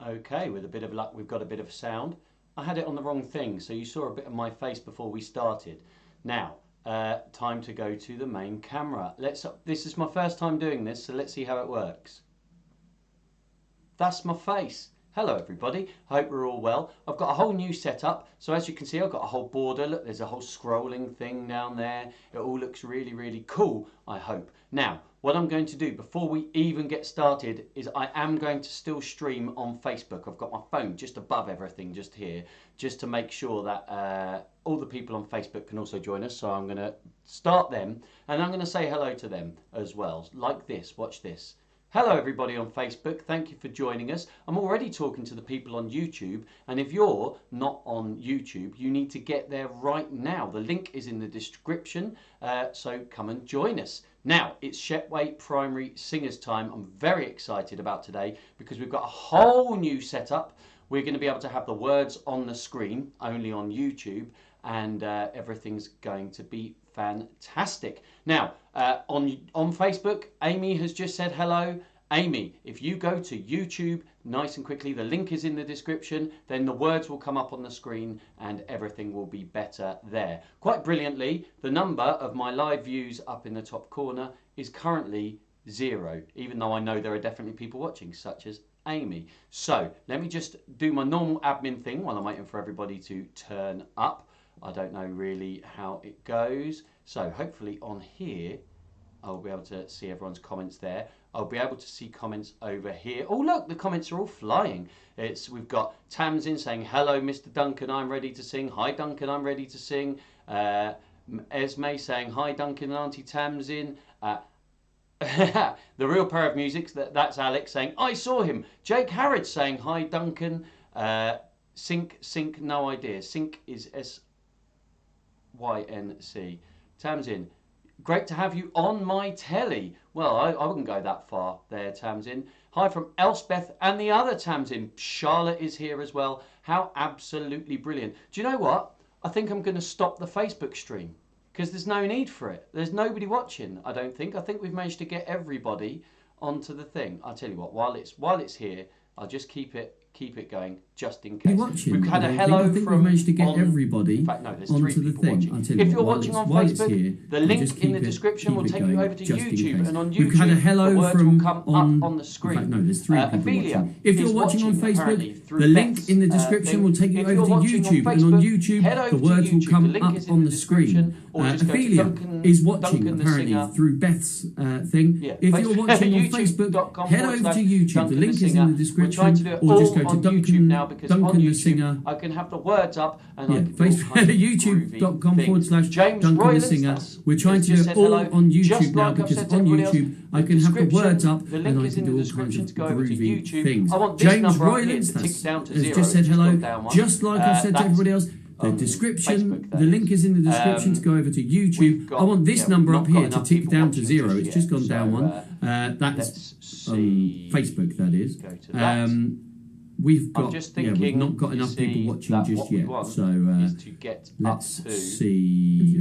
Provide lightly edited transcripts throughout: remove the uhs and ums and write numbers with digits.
Okay, with a bit of luck, we've got a bit of sound. I had it on the wrong thing, so you saw a bit of my face before we started. Now, time to go to the main camera. This is my first time doing this, so let's see how it works. That's my face. Hello everybody, hope we're all well. I've got a whole new setup, so as you can see I've got a whole border. Look, there's a whole scrolling thing down there. It all looks really, really cool, I hope. Now, what I'm going to do before we even get started is I am going to still stream on Facebook. I've got my phone just above everything, just here, just to make sure that all the people on Facebook can also join us. So I'm going to start them, and I'm going to say hello to them as well, like this, watch this. Hello everybody on Facebook, thank you for joining us. I'm already talking to the people on YouTube, and if you're not on YouTube, you need to get there right now. The link is in the description, so come and join us. Now, it's Shepway Primary Singers time. I'm very excited about today because we've got a whole new setup. We're going to be able to have the words on the screen, only on YouTube, and everything's going to be fantastic. Now, on Facebook, Amy has just said hello. Amy, if you go to YouTube nice and quickly, the link is in the description, then the words will come up on the screen and everything will be better there. Quite brilliantly, the number of my live views up in the top corner is currently 0, even though I know there are definitely people watching, such as Amy. So let me just do my normal admin thing while I'm waiting for everybody to turn up. I don't know really how it goes. So hopefully on here, I'll be able to see everyone's comments there. I'll be able to see comments over here. Oh look, the comments are all flying. We've got Tamsin saying, hello Mr. Duncan, I'm ready to sing. Hi Duncan, I'm ready to sing. Esme saying, hi Duncan and Auntie Tamsin. The Real Power of Music, that's Alex saying, I saw him. Jake Harrod saying, hi Duncan. Sync, no idea. Sync is S-Y-N-C. Tamsin, great to have you on my telly. Well, I wouldn't go that far there, Tamsin. Hi from Elspeth and the other Tamsin. Charlotte is here as well. How absolutely brilliant. Do you know what? I think I'm going to stop the Facebook stream because there's no need for it. There's nobody watching, I don't think. I think we've managed to get everybody onto the thing. I'll tell you what, while it's here, I'll just keep it going just in case. We've had a hello from. We've managed to get everybody. In fact, no, there's 3 people watching. If you're watching on Facebook, the link in the description will take you over to YouTube, and on YouTube, we've had a hello the words will come up on the screen. In fact, no, there's 3 people Ophelia watching. If you're watching on Facebook, the link in the description will take you over to YouTube, and on YouTube, the words will come up on the screen. Ophelia is watching apparently through Beth's thing. If you're watching on Facebook, head over to YouTube. The link is in the description, or just go to Duncan now, because Duncan on YouTube, the Singer. I can have the words up and I can YouTube.com/Duncan the Singer. We're trying to do it all on YouTube now because on YouTube I can have the words up and I can do all kinds of groovy things. James Roylance has just said hello, just like I've said to everybody else. The description, the link is in the description to go over to YouTube. I want this number up here to tick down to 0. It's just gone down one. That's Facebook, that is. We've got, we've not got enough people watching just yet. So let's see.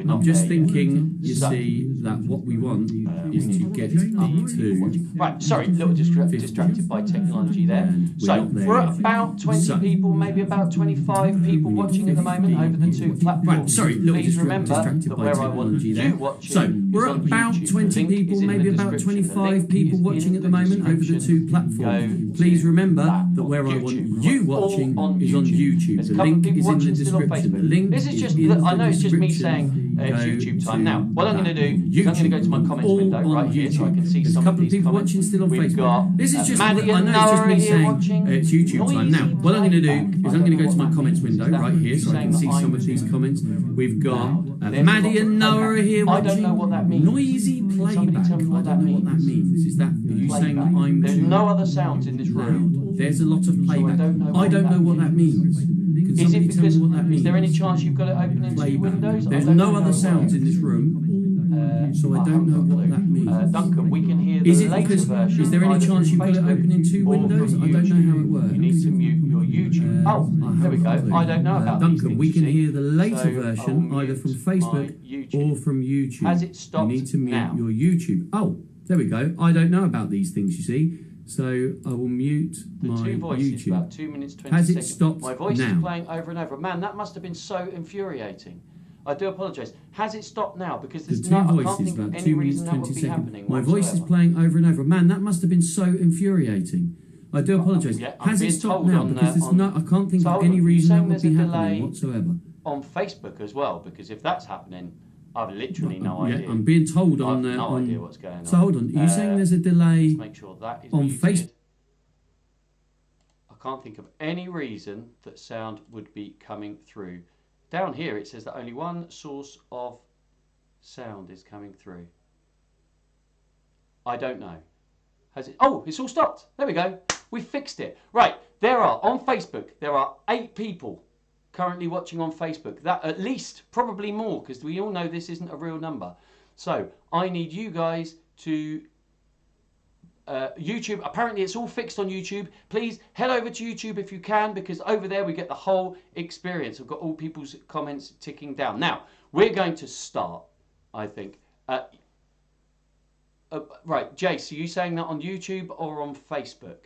I'm just thinking, you see, that what we want is to get up to. Right, sorry, a little distracted by technology there. So we're at about 20 people, maybe about 25 people watching at the moment over the 2 platforms. Right, sorry, please remember that where I want you watching. So we're at about 20 people, maybe about 25 people watching at the moment over the 2 platforms. Please remember that where I want you watching is on YouTube. The link is in the description. The link is just, I know it's just me saying it's YouTube time. Now, what I'm going to do is I'm going to go to my comments window right here so I can see some of these people comments. Watching still on We've got this is just Maddie I know it's just me saying it's YouTube time. Now, what I'm going to do is I'm going to go to my comments window right here so I can see some of these comments. We've got Maddie and Noah are here watching. I don't know what that means. Noisy playback. I don't know what that means. Is that, are you saying that I'm There's no other sounds in this room. There's a lot of playback. I don't know what that means. Is it because, is there any chance you've got it open in 2 windows? There's no other sounds in this room, so I don't know what that means. Duncan, we can hear the later version. Is there any chance you've got it open in 2 windows? I don't know how it works. You need to mute your YouTube. Oh, there we go. I don't know about Duncan, these we can things, hear the later version either from Facebook or from YouTube. Has it stopped? You need to mute now? your YouTube. Oh, there we go. I don't know about these things, you see. So I will mute my two voices, YouTube. about 2 minutes 20 Has it seconds. stopped My voice now? is playing over and over. Man, that must have been so infuriating. I do apologise. Has it stopped now? Because there's The two I can't voices, think of about any 2 minutes reason that 20 would be seconds. happening My whatsoever. voice is playing over and over. Man, that must have been so infuriating. I do apologise. Yeah, Has it stopped now? Because there's I can't think So of hold any on, reason that would there's be a happening delay whatsoever. on Facebook as well, because if that's happening, I've literally no Yeah, idea. I'm being told on I've no idea what's going on. So hold on, are you saying there's a delay let's make sure that is on muted. Facebook? I can't think of any reason that sound would be coming through. Down here it says that only one source of sound is coming through. I don't know. Has it? Oh, it's all stopped. There we go. We fixed it. Right, on Facebook, there are 8 people currently watching on Facebook. That at least, probably more, because we all know this isn't a real number. So I need you guys to YouTube. Apparently it's all fixed on YouTube. Please head over to YouTube if you can, because over there we get the whole experience. I've got all people's comments ticking down. Now we're going to start, I think. Right, Jace, are you saying that on YouTube or on Facebook?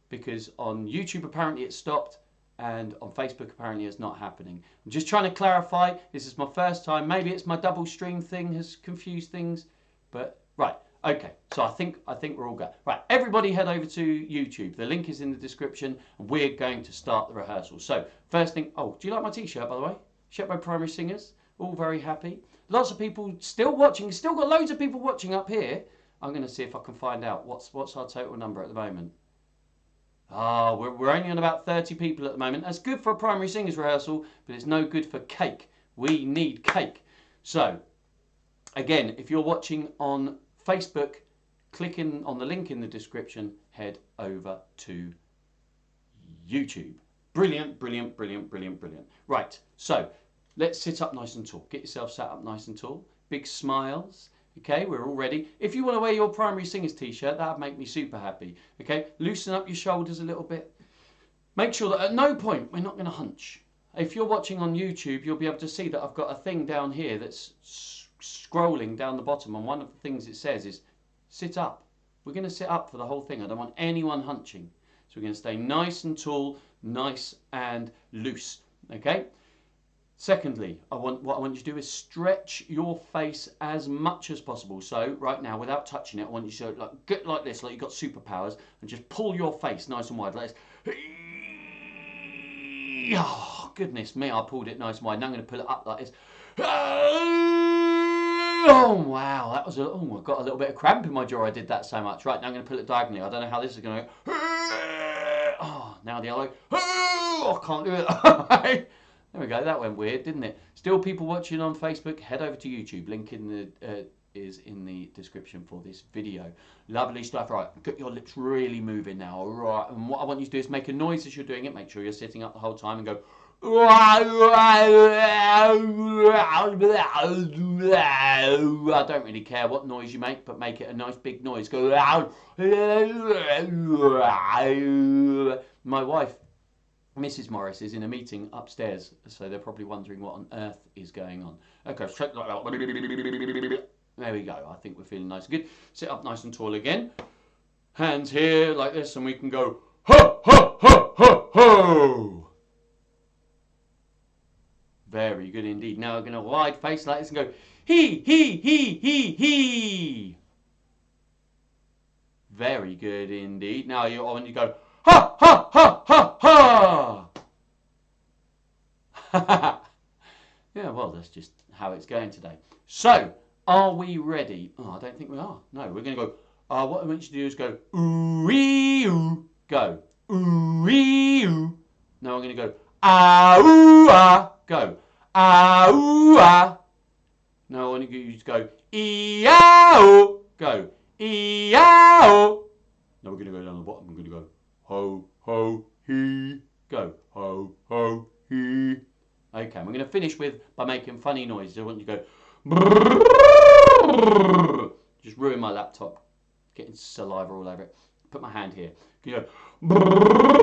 Because on YouTube apparently it stopped, and on Facebook apparently it's not happening. I'm just trying to clarify. This is my first time. Maybe it's my double stream thing has confused things, but right. Okay, so I think we're all good. Right, everybody head over to YouTube. The link is in the description, and we're going to start the rehearsal. So first thing, oh, do you like my t-shirt, by the way? Shepway Primary Singers, all very happy. Lots of people still watching. Still got loads of people watching up here. I'm going to see if I can find out what's our total number at the moment. Ah, we're only on about 30 people at the moment. That's good for a primary singers rehearsal, but it's no good for cake. We need cake. So, again, if you're watching on Facebook, click on the link in the description, head over to YouTube. Brilliant, brilliant, brilliant, brilliant, brilliant. Right, so let's sit up nice and tall. Get yourself sat up nice and tall. Big smiles. Okay, we're all ready. If you want to wear your primary singers t-shirt, that would make me super happy. Okay, loosen up your shoulders a little bit. Make sure that at no point we're not going to hunch. If you're watching on YouTube, you'll be able to see that I've got a thing down here that's scrolling down the bottom, and one of the things it says is sit up. We're going to sit up for the whole thing. I don't want anyone hunching. So we're going to stay nice and tall, nice and loose. Okay? Secondly, what I want you to do is stretch your face as much as possible. So right now, without touching it, I want you to get like this, like you've got superpowers, and just pull your face nice and wide like this. Oh, goodness me, I pulled it nice and wide. Now I'm going to pull it up like this. Oh, wow, that was I got a little bit of cramp in my jaw. I did that so much. Right, now I'm going to pull it diagonally. I don't know how this is going to go. Oh, now the other way. Oh, I can't do it. There we go. That went weird, didn't it? Still people watching on Facebook, head over to YouTube. Link is in the description for this video. Lovely stuff. Right, get your lips really moving now. All right, and what I want you to do is make a noise as you're doing it. Make sure you're sitting up the whole time and go. I don't really care what noise you make, but make it a nice big noise. Go. My wife, Mrs. Morris, is in a meeting upstairs, so they're probably wondering what on earth is going on. Okay, straight like that. There we go. I think we're feeling nice and good. Sit up nice and tall again. Hands here like this, and we can go ho, ho, ho, ho, ho. Very good indeed. Now we're going to wide face like this and go he, he, he, he, he. Very good indeed. Now I want you to go ha, ha, ha, ha, ha. Yeah, well, that's just how it's going today. So, are we ready? Oh, I don't think we are. No, we're going to go. What I want you to do is go ooh, go ooh. Now I'm going to go ah, go ah. Now I want you to go ee-ah, go ee-ah. Now we're going to go down the bottom. We're going to go ho, ho, he, go ho, ho, he. Okay, we're going to finish by making funny noises. I want you to go brrrr. Just ruin my laptop. Getting saliva all over it. Put my hand here. You go brrrr.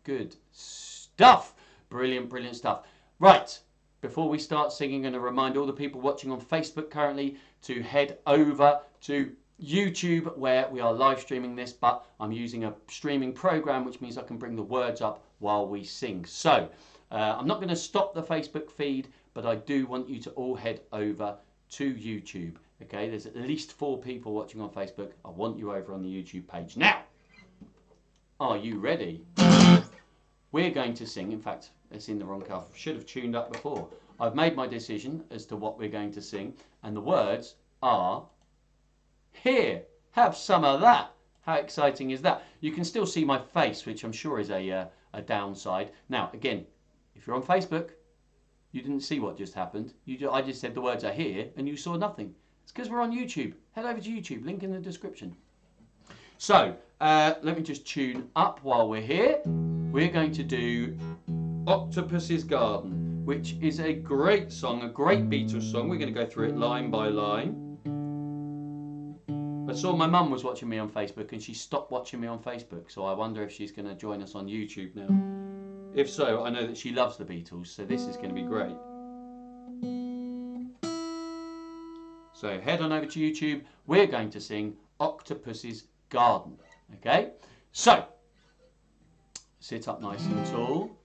Good stuff. Brilliant, brilliant stuff. Right, before we start singing, I'm going to remind all the people watching on Facebook currently to head over to YouTube, where we are live streaming this, but I'm using a streaming program, which means I can bring the words up while we sing. So I'm not going to stop the Facebook feed, but I do want you to all head over to YouTube. Okay, there's at least 4 people watching on Facebook. I want you over on the YouTube page. Now, are you ready? We're going to sing. In fact, it's in the wrong car. I should have tuned up before. I've made my decision as to what we're going to sing, and the words are, here, have some of that. How exciting is that? You can still see my face, which I'm sure is a downside. Now, again, if you're on Facebook, you didn't see what just happened. I just said the words are here, and you saw nothing. It's because we're on YouTube. Head over to YouTube, link in the description. So, let me just tune up while we're here. We're going to do Octopus's Garden, which is a great song, a great Beatles song. We're going to go through it line by line. I saw my mum was watching me on Facebook, and she stopped watching me on Facebook, so I wonder if she's going to join us on YouTube now. If so, I know that she loves the Beatles, so this is going to be great. So head on over to YouTube. We're going to sing Octopus's Garden. Okay? So, sit up nice and tall.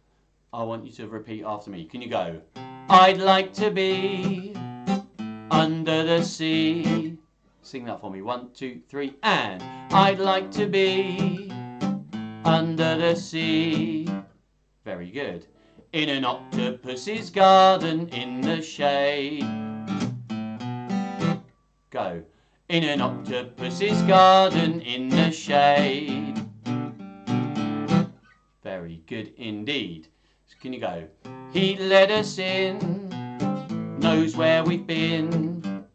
I want you to repeat after me. Can you go? I'd like to be under the sea. Sing that for me. 1, 2, 3, and I'd like to be under the sea. Very good. In an octopus's garden in the shade. Go. In an octopus's garden in the shade. Very good indeed. So can you go? He led us in, knows where we've been.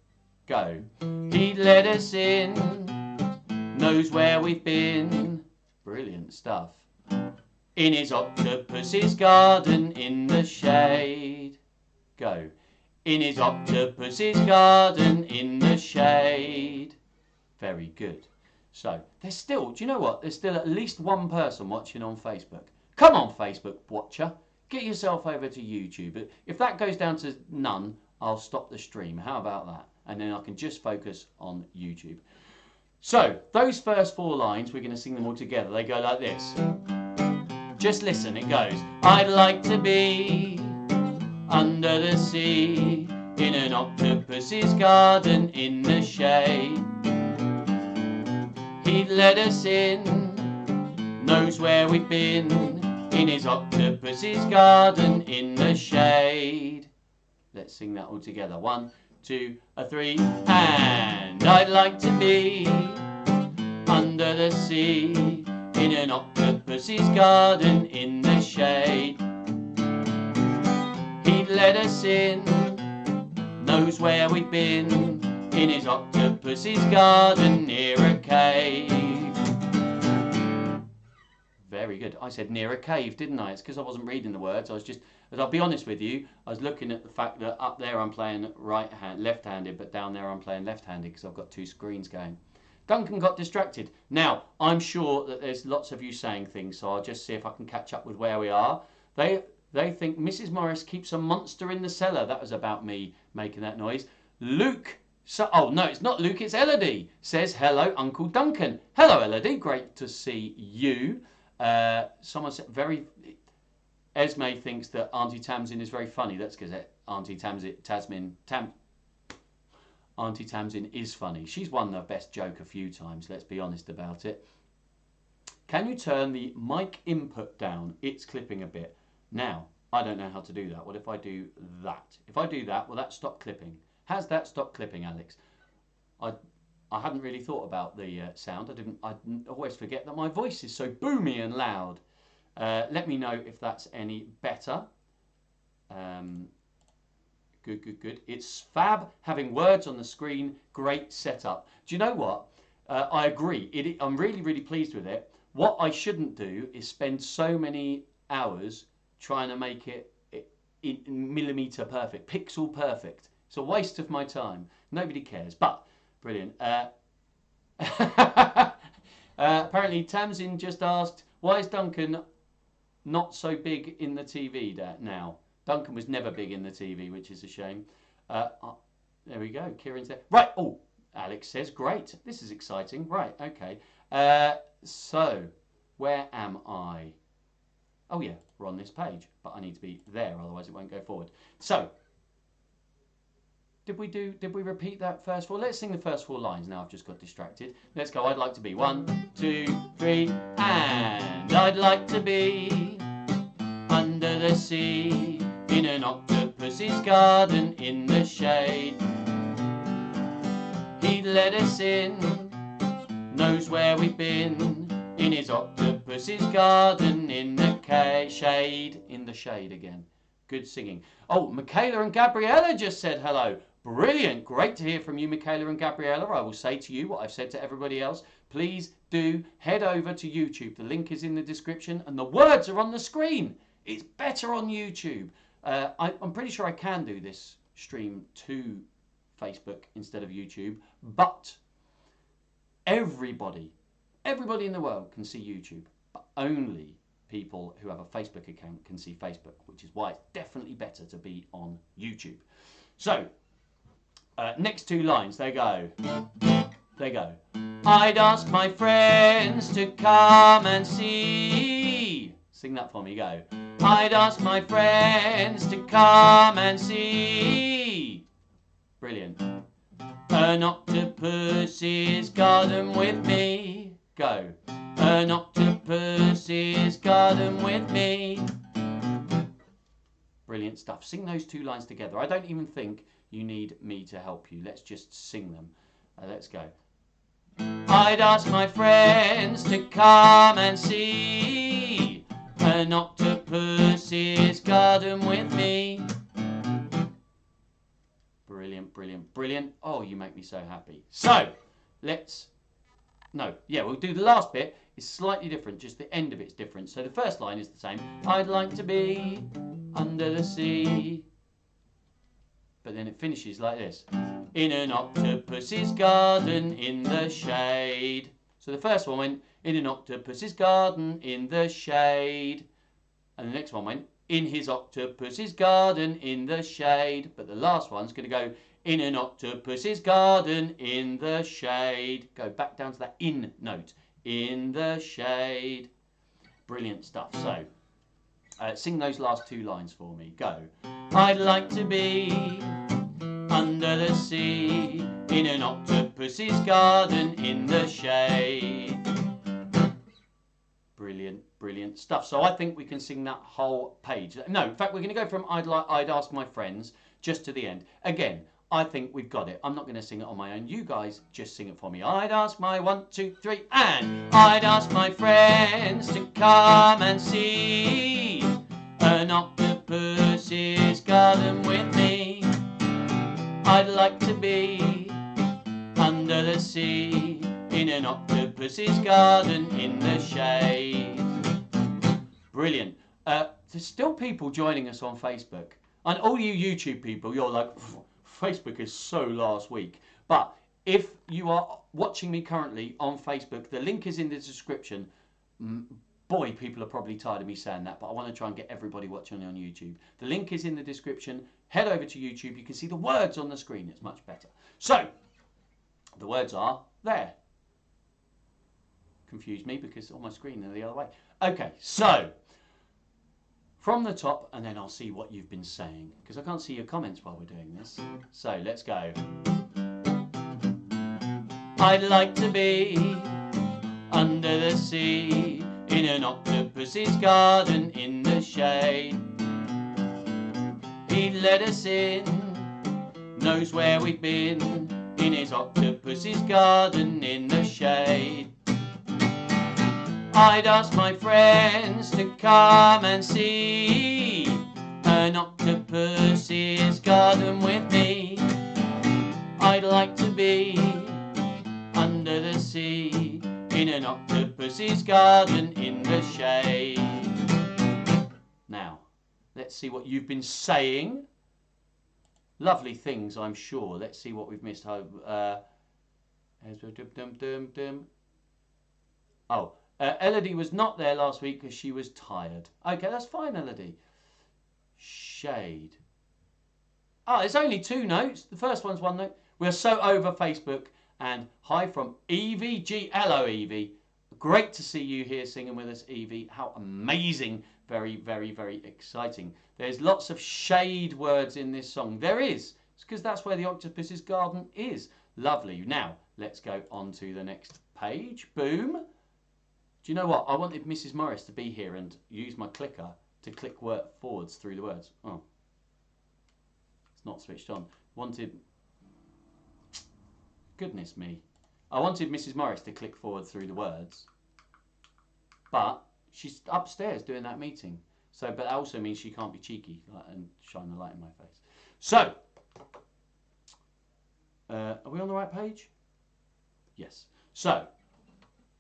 Go. He led us in, knows where we've been. Brilliant stuff. In his octopus's garden in the shade. Go. In his octopus's garden in the shade. Very good. So, there's still, do you know what? There's still at least 1 person watching on Facebook. Come on, Facebook watcher. Get yourself over to YouTube. If that goes down to none, I'll stop the stream. How about that? And then I can just focus on YouTube. So, those first 4 lines, we're going to sing them all together. They go like this. Just listen, it goes. I'd like to be under the sea, in an octopus's garden in the shade. He led us in, knows where we've been, in his octopus's garden in the shade. Let's sing that all together. 1, 2, 3, and I'd like to be under the sea, in an octopus's garden in the shade. He led us in, knows where we've been, in his octopus's garden near a cave. Very good. I said near a cave, didn't I? It's because I wasn't reading the words. I was just, I'll be honest with you, I was looking at the fact that up there I'm playing left-handed, but down there I'm playing left-handed because I've got 2 screens going. Duncan got distracted. Now, I'm sure that there's lots of you saying things, so I'll just see if I can catch up with where we are. They think Mrs. Morris keeps a monster in the cellar. That was about me making that noise. Luke, oh no, it's not Luke, it's Elodie, says, hello, Uncle Duncan. Hello, Elodie, great to see you. Someone said, Esme thinks that Auntie Tamsin is very funny. That's because Auntie Tamsin is funny. She's won the best joke a few times, let's be honest about it. Can you turn the mic input down? It's clipping a bit. Now, I don't know how to do that. What if I do that? If I do that, will that stop clipping? Has that stopped clipping, Alex? I hadn't really thought about the sound. I always forget that my voice is so boomy and loud. Let me know if that's any better. Good. It's fab having words on the screen. Great setup. Do you know what? I agree. I'm really, really pleased with it. What I shouldn't do is spend so many hours trying to make it in millimetre perfect, pixel perfect. It's a waste of my time. Nobody cares, but brilliant. Apparently Tamsin just asked, why is Duncan not so big in the TV now? Duncan was never big in the TV, which is a shame. There we go. Kieran's there. Right. Oh, Alex says, great. This is exciting. Right. Okay. So, where am I? Oh, yeah. We're on this page. But I need to be there, otherwise it won't go forward. So, did we repeat that first four? Let's sing the first four lines. Now I've just got distracted. Let's go. I'd like to be 1, 2, 3, and I'd like to be under the sea, in an octopus's garden in the shade. He'd let us in, knows where we've been, in his octopus's garden in the shade. In the shade again. Good singing. Oh, Michaela and Gabriella just said hello. Brilliant. Great to hear from you, Michaela and Gabriella. I will say to you what I've said to everybody else. Please do head over to YouTube. The link is in the description and the words are on the screen. It's better on YouTube. I'm pretty sure I can do this stream to Facebook instead of YouTube, but everybody in the world can see YouTube, but only people who have a Facebook account can see Facebook, which is why it's definitely better to be on YouTube. So, next two lines, they go. I'd ask my friends to come and see. Sing that for me, go. I'd ask my friends to come and see. Brilliant. An octopus's garden with me. Go. An octopus's garden with me. Brilliant stuff. Sing those two lines together. I don't even think you need me to help you. Let's just sing them. Let's go. I'd ask my friends to come and see an octopus's garden with me. Brilliant, brilliant, brilliant. Oh, you make me so happy. So, we'll do the last bit. It's slightly different, just the end of it's different. So the first line is the same. I'd like to be under the sea. But then it finishes like this. In an octopus's garden in the shade. So the first one went, in an octopus's garden in the shade. And the next one went, in his octopus's garden in the shade. But the last one's going to go, in an octopus's garden in the shade. Go back down to that in note. In the shade. Brilliant stuff. So, sing those last two lines for me. Go. I'd like to be under the sea, in an octopus's garden in the shade. Brilliant, brilliant stuff. So I think we can sing that whole page. No, in fact, we're going to go from I'd ask my friends just to the end. Again, I think we've got it. I'm not going to sing it on my own. You guys just sing it for me. I'd ask my 1, 2, 3, and I'd ask my friends to come and see an octopus's garden with me. I'd like to be under the sea, in an octopus's garden in the shade. Brilliant. There's still people joining us on Facebook. And all you YouTube people, you're like, Facebook is so last week. But if you are watching me currently on Facebook, the link is in the description. Boy, people are probably tired of me saying that, but I want to try and get everybody watching on YouTube. The link is in the description. Head over to YouTube. You can see the words on the screen. It's much better. So, the words are there. Confused me because on my screen they're the other way. Okay, so, from the top, and then I'll see what you've been saying, because I can't see your comments while we're doing this. So, let's go. I'd like to be under the sea, in an octopus's garden in the shade. He'd let us in, knows where we've been, in his octopus's garden in the shade. I'd ask my friends to come and see an octopus's garden with me. I'd like to be under the sea, in an octopus's garden in the shade. Now, let's see what you've been saying. Lovely things, I'm sure. Let's see what we've missed. Elodie was not there last week because she was tired. Okay, that's fine, Elodie. shade. Oh, it's only 2 notes. The first one's 1 note. We're so over Facebook. And hi from Evie G. Hello, Evie. Great to see you here singing with us, Evie. How amazing. Very, very, very exciting. There's lots of shade words in this song. There is. It's because that's where the octopus's garden is. Lovely. Now, let's go on to the next page. Boom. Do you know what? I wanted Mrs. Morris to be here and use my clicker to click forwards through the words. Oh. It's not switched on. Goodness me. I wanted Mrs. Morris to click forward through the words. But she's upstairs doing that meeting. So, but that also means she can't be cheeky and shine the light in my face. So, are we on the right page? Yes. So,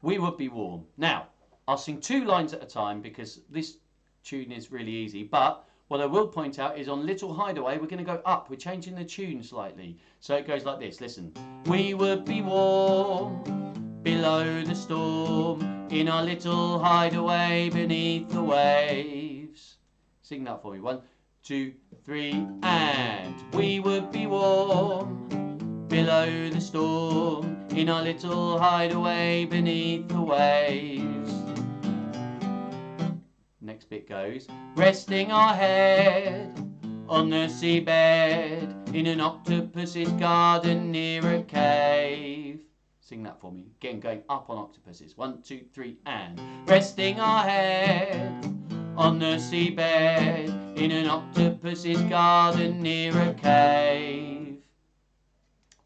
we would be warm. Now, I'll sing 2 lines at a time because this tune is really easy. But what I will point out is on Little Hideaway, we're going to go up. We're changing the tune slightly. So it goes like this. Listen. We would be warm below the storm in our little hideaway beneath the waves. Sing that for me. 1, 2, 3, and we would be warm below the storm in our little hideaway beneath the waves. Next bit goes, resting our head on the seabed in an octopus's garden near a cave. Sing that for me. Again, going up on octopuses. 1, 2, 3, and resting our head on the seabed in an octopus's garden near a cave.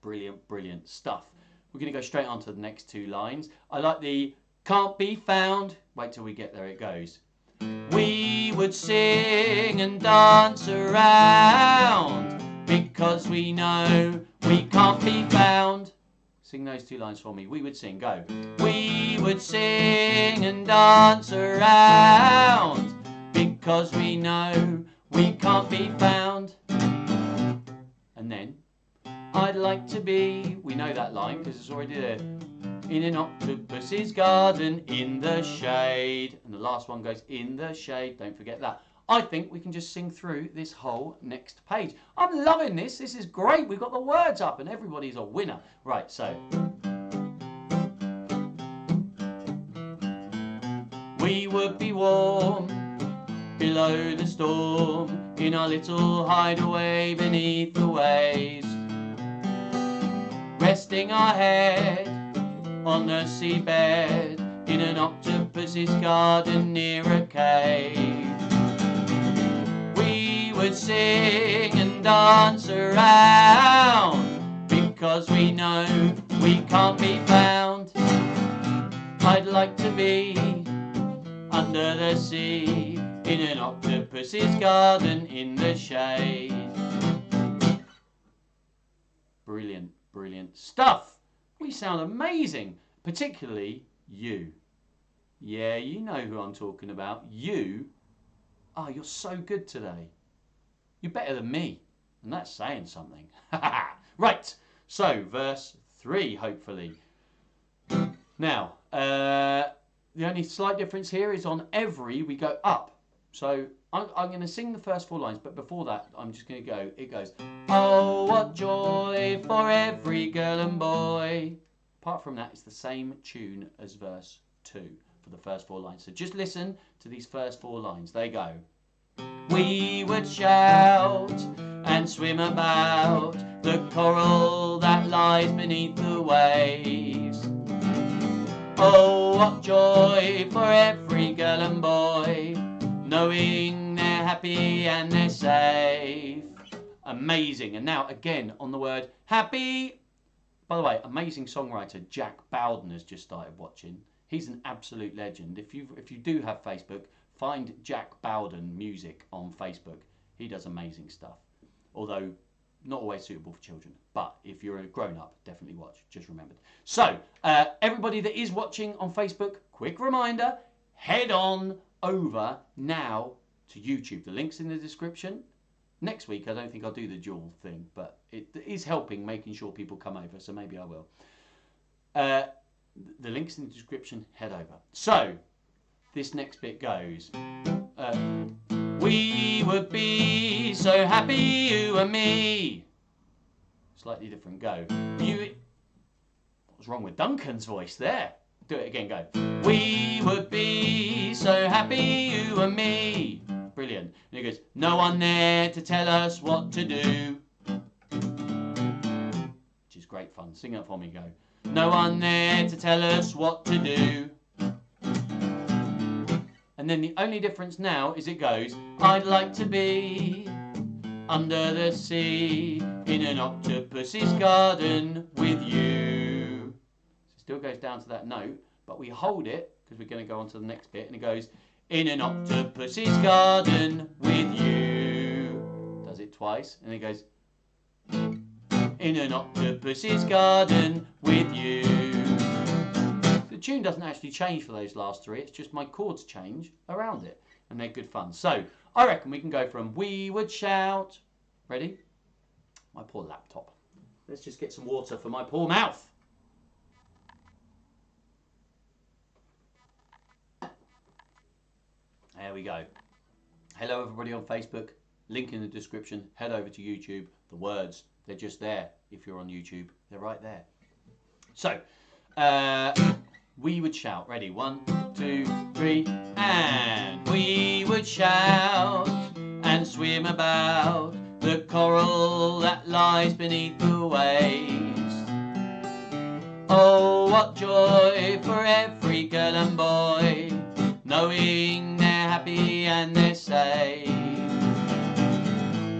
Brilliant, brilliant stuff. We're going to go straight on to the next 2 lines. I like the can't be found. Wait till we get there. It goes. We would sing and dance around because we know we can't be found. Sing those 2 lines for me. We would sing. Go. We would sing and dance around because we know we can't be found. And then, I'd like to be, we know that line because it's already there, in an octopus's garden in the shade. And the last one goes in the shade. Don't forget that. I think we can just sing through this whole next page. I'm loving this. This is great. We've got the words up and everybody's a winner. Right, so. We would be warm below the storm in our little hideaway beneath the waves. Resting our head on the seabed in an octopus's garden near a cave. We would sing and dance around because we know we can't be found. I'd like to be under the sea in an octopus's garden in the shade. Brilliant, brilliant stuff. We sound amazing, particularly you. Yeah, you know who I'm talking about. You. Oh, you're so good today. You're better than me, and that's saying something. Right, so verse 3, hopefully. Now, the only slight difference here is on every we go up. So I'm going to sing the first 4 lines, but before that, I'm just going to go. It goes, oh, what joy for every girl and boy. Apart from that, it's the same tune as verse 2 for the first 4 lines. So just listen to these first 4 lines. They go, we would shout and swim about the coral that lies beneath the waves. Oh, what joy for every girl and boy, knowing they're happy and they're safe. Amazing. And now again on the word happy. By the way, amazing songwriter Jack Bowden has just started watching. He's an absolute legend. If you do have Facebook, find Jack Bowden Music on Facebook. He does amazing stuff. Although not always suitable for children. But if you're a grown-up, definitely watch. Just remembered. So, everybody that is watching on Facebook, quick reminder, head on over now to YouTube. The link's in the description. Next week, I don't think I'll do the dual thing, but it is helping making sure people come over, so maybe I will. The link's in the description. Head over. So, this next bit goes, We would be so happy, you and me. Slightly different go. What's wrong with Duncan's voice there? Do it again, go. We would be so happy, you and me. Brilliant. And he goes, no one there to tell us what to do. Which is great fun. Sing it for me, go. No one there to tell us what to do. And then the only difference now is it goes, I'd like to be under the sea in an octopus's garden with you. So it still goes down to that note, but we hold it because we're going to go on to the next bit, and it goes, in an octopus's garden with you. Does it twice, and it goes, in an octopus's garden with you. The tune doesn't actually change for those last three, it's just my chords change around it, and they're good fun. So I reckon we can go from we would shout. Ready? My poor laptop. Let's just get some water for my poor mouth. There we go. Hello everybody on Facebook. Link in the description. Head over to YouTube. The words, they're just there. If you're on YouTube, they're right there. So, we would shout. Ready? 1, 2, 3, and we would shout and swim about the coral that lies beneath the waves. Oh, what joy for every girl and boy, knowing they're happy and they're safe.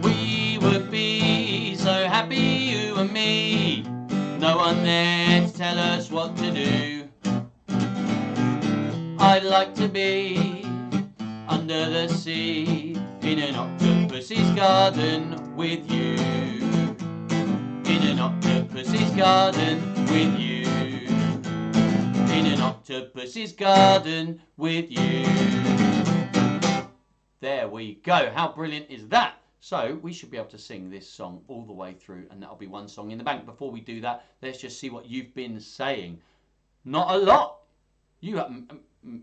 We would be so happy, you and me, no one there to tell us what to do. I'd like to be under the sea in an octopus's garden with you. In an octopus's garden with you. In an octopus's garden with you. There we go. How brilliant is that? So we should be able to sing this song all the way through, and that'll be one song in the bank. Before we do that, let's just see what you've been saying. Not a lot.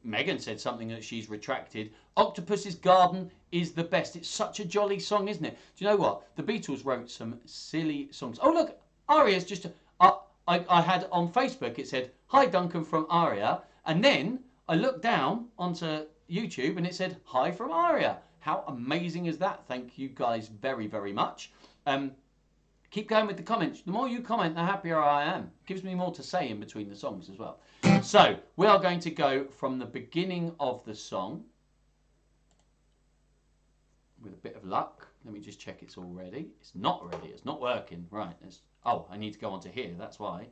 Megan said something that she's retracted. Octopus's Garden is the best. It's such a jolly song, isn't it? Do you know what? The Beatles wrote some silly songs. Oh, look, Aria's just... I had on Facebook, it said, hi, Duncan from Aria. And then I looked down onto YouTube and it said, hi from Aria. How amazing is that? Thank you guys very, very much. Keep going with the comments. The more you comment, the happier I am. It gives me more to say in between the songs as well. So, we are going to go from the beginning of the song. With a bit of luck. Let me just check it's all ready. It's not ready. It's not working. Right. Oh, I need to go on to here. That's why.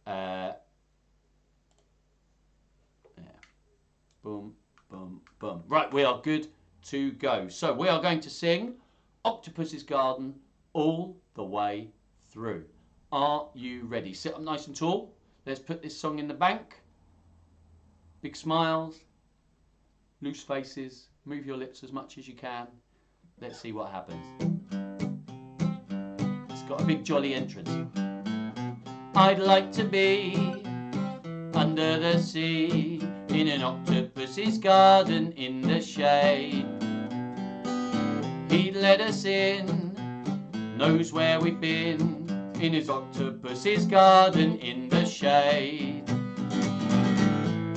Yeah. Boom, boom, boom. Right, we are good to go. So, we are going to sing Octopus's Garden all the way through. Are you ready? Sit up nice and tall. Let's put this song in the bank. Big smiles, loose faces, move your lips as much as you can. Let's see what happens. It's got a big jolly entrance. I'd like to be under the sea in an octopus's garden in the shade. He'd let us in, knows where we've been, in his octopus's garden in the shade.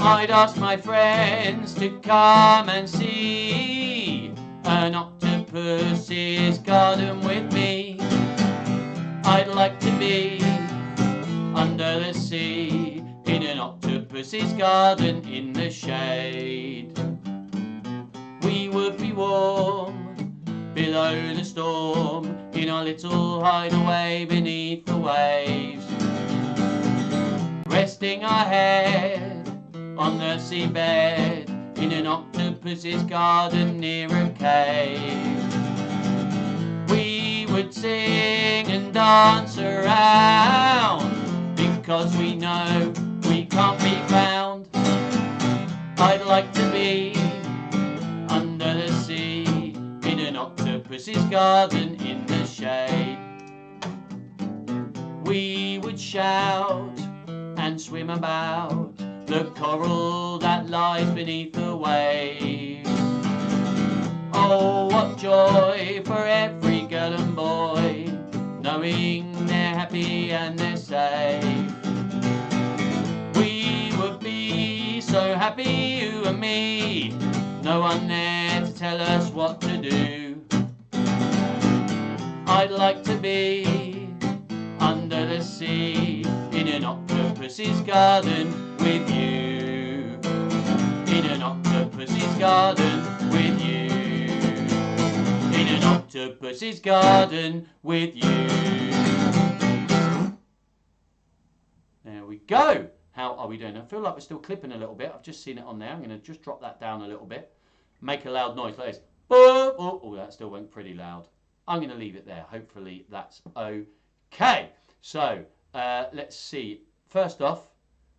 I'd ask my friends to come and see an octopus's garden with me. I'd like to be under the sea in an octopus's garden in the shade. We would be warm below the storm in our little hideaway beneath the waves, resting our head on the seabed in an octopus's garden near a cave. We would sing and dance around because we know we can't be found. I'd like to be under the sea in an octopus's garden in the shade. We would shout and swim about the coral that lies beneath the waves. Oh, Oh, what joy for every girl and boy, knowing they're happy and they're safe. We would be so happy, you and me, no one there to tell us what to do. I'd like to be under the sea, in an octopus's garden with you. In an octopus's garden with you. In an octopus's garden with you. There we go. How are we doing? I feel like we're still clipping a little bit. I've just seen it on there. I'm going to just drop that down a little bit. Make a loud noise like this. Oh, that still went pretty loud. I'm going to leave it there. Hopefully that's okay. So, let's see. First off,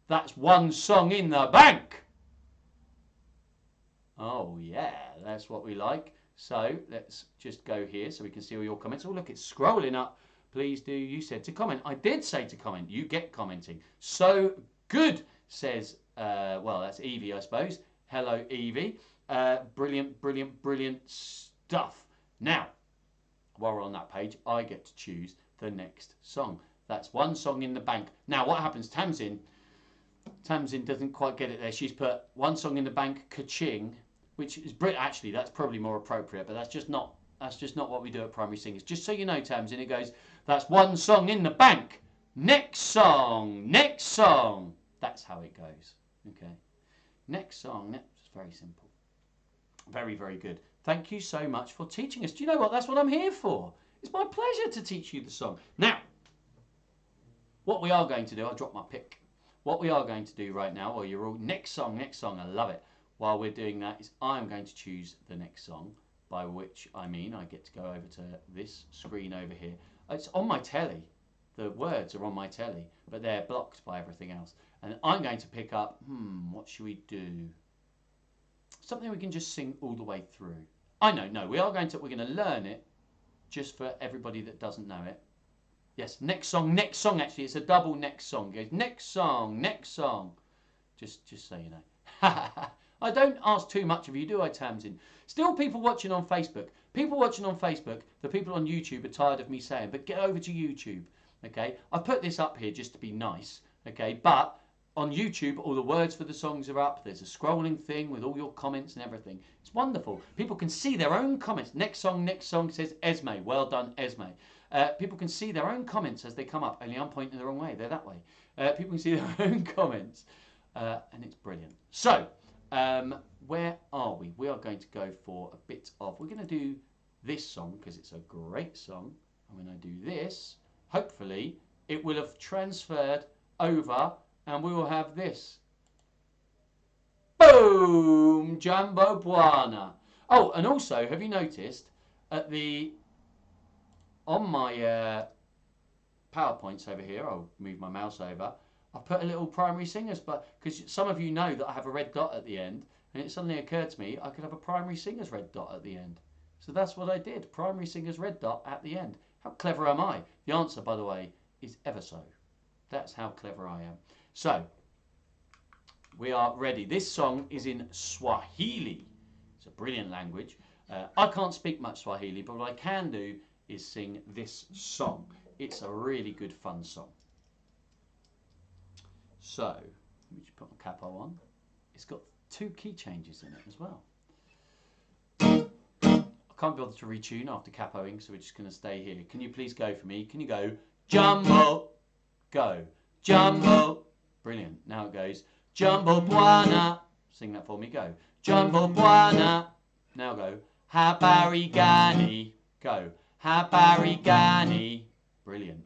that's one song in the bank. Oh, yeah, that's what we like. So, let's just go here so we can see all your comments. Oh, look, it's scrolling up. Please do. You said to comment. I did say to comment. You get commenting. So good, says, well, that's Evie, I suppose. Hello, Evie. Brilliant, brilliant, brilliant stuff. Now, while we're on that page, I get to choose the next song. That's one song in the bank. Now, what happens? Tamsin doesn't quite get it there. She's put one song in the bank, ka-ching, which is actually that's probably more appropriate, but that's just not what we do at Primary Singers. Just so you know, Tamsin, it goes, that's one song in the bank. Next song, next song. That's how it goes. Okay. Next song. It's very simple. Very, very good. Thank you so much for teaching us. Do you know what? That's what I'm here for. It's my pleasure to teach you the song. Now, what we are going to do, I'll drop my pick. What we are going to do right now, or you're all, next song, I love it. While we're doing that is I'm going to choose the next song, by which I mean I get to go over to this screen over here. It's on my telly. The words are on my telly, but they're blocked by everything else. And I'm going to pick up, what should we do? Something we can just sing all the way through. I know, no, we're going to learn it just for everybody that doesn't know it. Yes, next song, actually, it's a double next song. It goes, next song, just so you know. I don't ask too much of you, do I, Tamsin? Still people watching on Facebook. People watching on Facebook, the people on YouTube are tired of me saying, but get over to YouTube, okay? I put this up here just to be nice, okay? But on YouTube, all the words for the songs are up. There's a scrolling thing with all your comments and everything. It's wonderful. People can see their own comments. Next song, says Esme. Well done, Esme. People can see their own comments as they come up. Only I'm pointing the wrong way. They're that way. People can see their own comments. And it's brilliant. So, where are we? We are going to go for a bit of... We're going to do this song because it's a great song. And when I do this, hopefully, it will have transferred over and we will have this. Boom! Jumbo Buana. Oh, and also, have you noticed at the... On my PowerPoints over here, I'll move my mouse over, I've put a little primary singers, but because some of you know that I have a red dot at the end, and it suddenly occurred to me I could have a primary singers red dot at the end. So that's what I did, primary singers red dot at the end. How clever am I? The answer, by the way, is ever so. That's how clever I am. So, we are ready. This song is in Swahili. It's a brilliant language. I can't speak much Swahili, but what I can do is sing this song. It's a really good fun song. So, let me just put my capo on. It's got 2 key changes in it as well. I can't be bothered to retune after capoing, so we're just going to stay here. Can you please go for me? Can you go, Jumbo, go, Jumbo. Brilliant. Now it goes, Jumbo Buana. Sing that for me, go. Jumbo Buana. Now go, Habari Gani. Go, Habari Gani. Brilliant.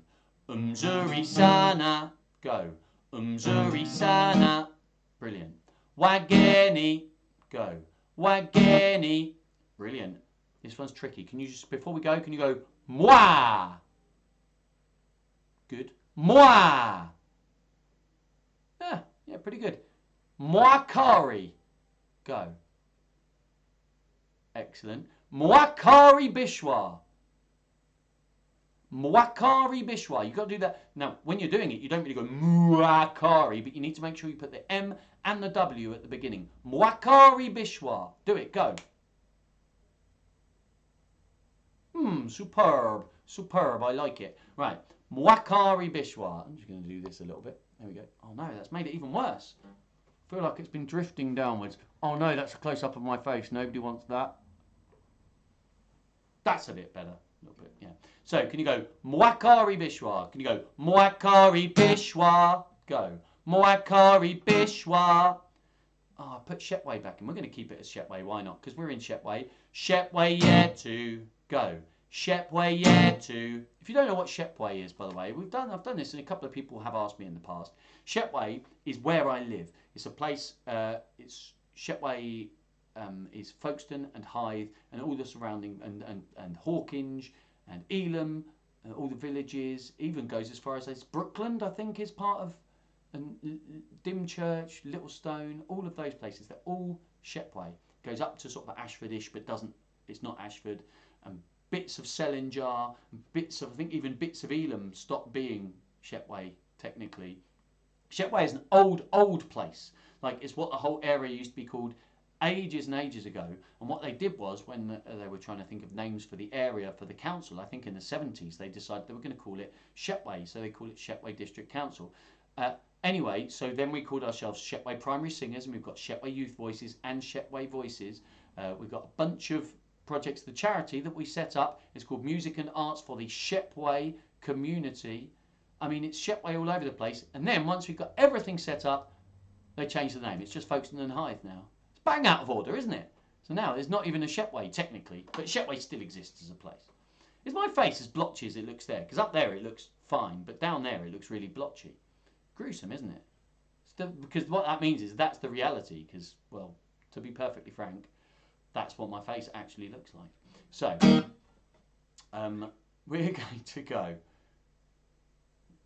Umzuri Sana. Go. Umzuri Sana. Brilliant. Wageni. Go. Wageni. Brilliant. This one's tricky. Can you just, before we go, can you go, Moi? Good. Moi. Yeah, pretty good. Mwakari. Go. Excellent. Mwakari Bishwa. Mwakari Bishwa. You've got to do that. Now, when you're doing it, you don't really go Mwakari, but you need to make sure you put the M and the W at the beginning. Mwakari Bishwa. Do it. Go. Superb. Superb. I like it. Right. Mwakari Bishwa. I'm just going to do this a little bit. There we go. Oh no, that's made it even worse. I feel like it's been drifting downwards. Oh no, that's a close-up of my face. Nobody wants that. That's a bit better. A little bit, yeah. So, can you go Mwakari Bishwa? Can you go Mwakari Bishwa? Go. Mwakari Bishwa. Oh, I put Shepway back in. We're going to keep it as Shepway. Why not? Because we're in Shepway. Shepway Yetu. Go. Shepway Yetu. If you don't know what Shepway is, by the way, I've done this, and a couple of people have asked me in the past. Shepway is where I live. It's a place. It's Shepway is Folkestone and Hythe and all the surrounding and Hawkinge and Elam, all the villages. Even goes as far as Brookland, I think, is part of. And Dymchurch, Littlestone, all of those places, they're all Shepway. Goes up to sort of Ashfordish, but it's not Ashford. And bits of Sellinjar, bits of, I think even bits of Elam stopped being Shepway, technically. Shepway is an old place. Like, it's what the whole area used to be called ages and ages ago. And what they did was, when they were trying to think of names for the area, for the council, I think in the 70s, they decided they were going to call it Shepway. So they call it Shepway District Council. Anyway, so then we called ourselves Shepway Primary Singers, and we've got Shepway Youth Voices and Shepway Voices. We've got a bunch of projects. The charity that we set up is called Music and Arts for the Shepway Community. I mean, it's Shepway all over the place. And then once we've got everything set up, they changed the name. It's just Folkestone and Hythe now. It's bang out of order, isn't it? So now there's not even a Shepway, technically, but Shepway still exists as a place. Is my face as blotchy as it looks there? Because up there it looks fine, but down there it looks really blotchy. Gruesome, isn't it? Because what that means is that's the reality. Because, well, to be perfectly frank, that's what my face actually looks like. So, we're going to go.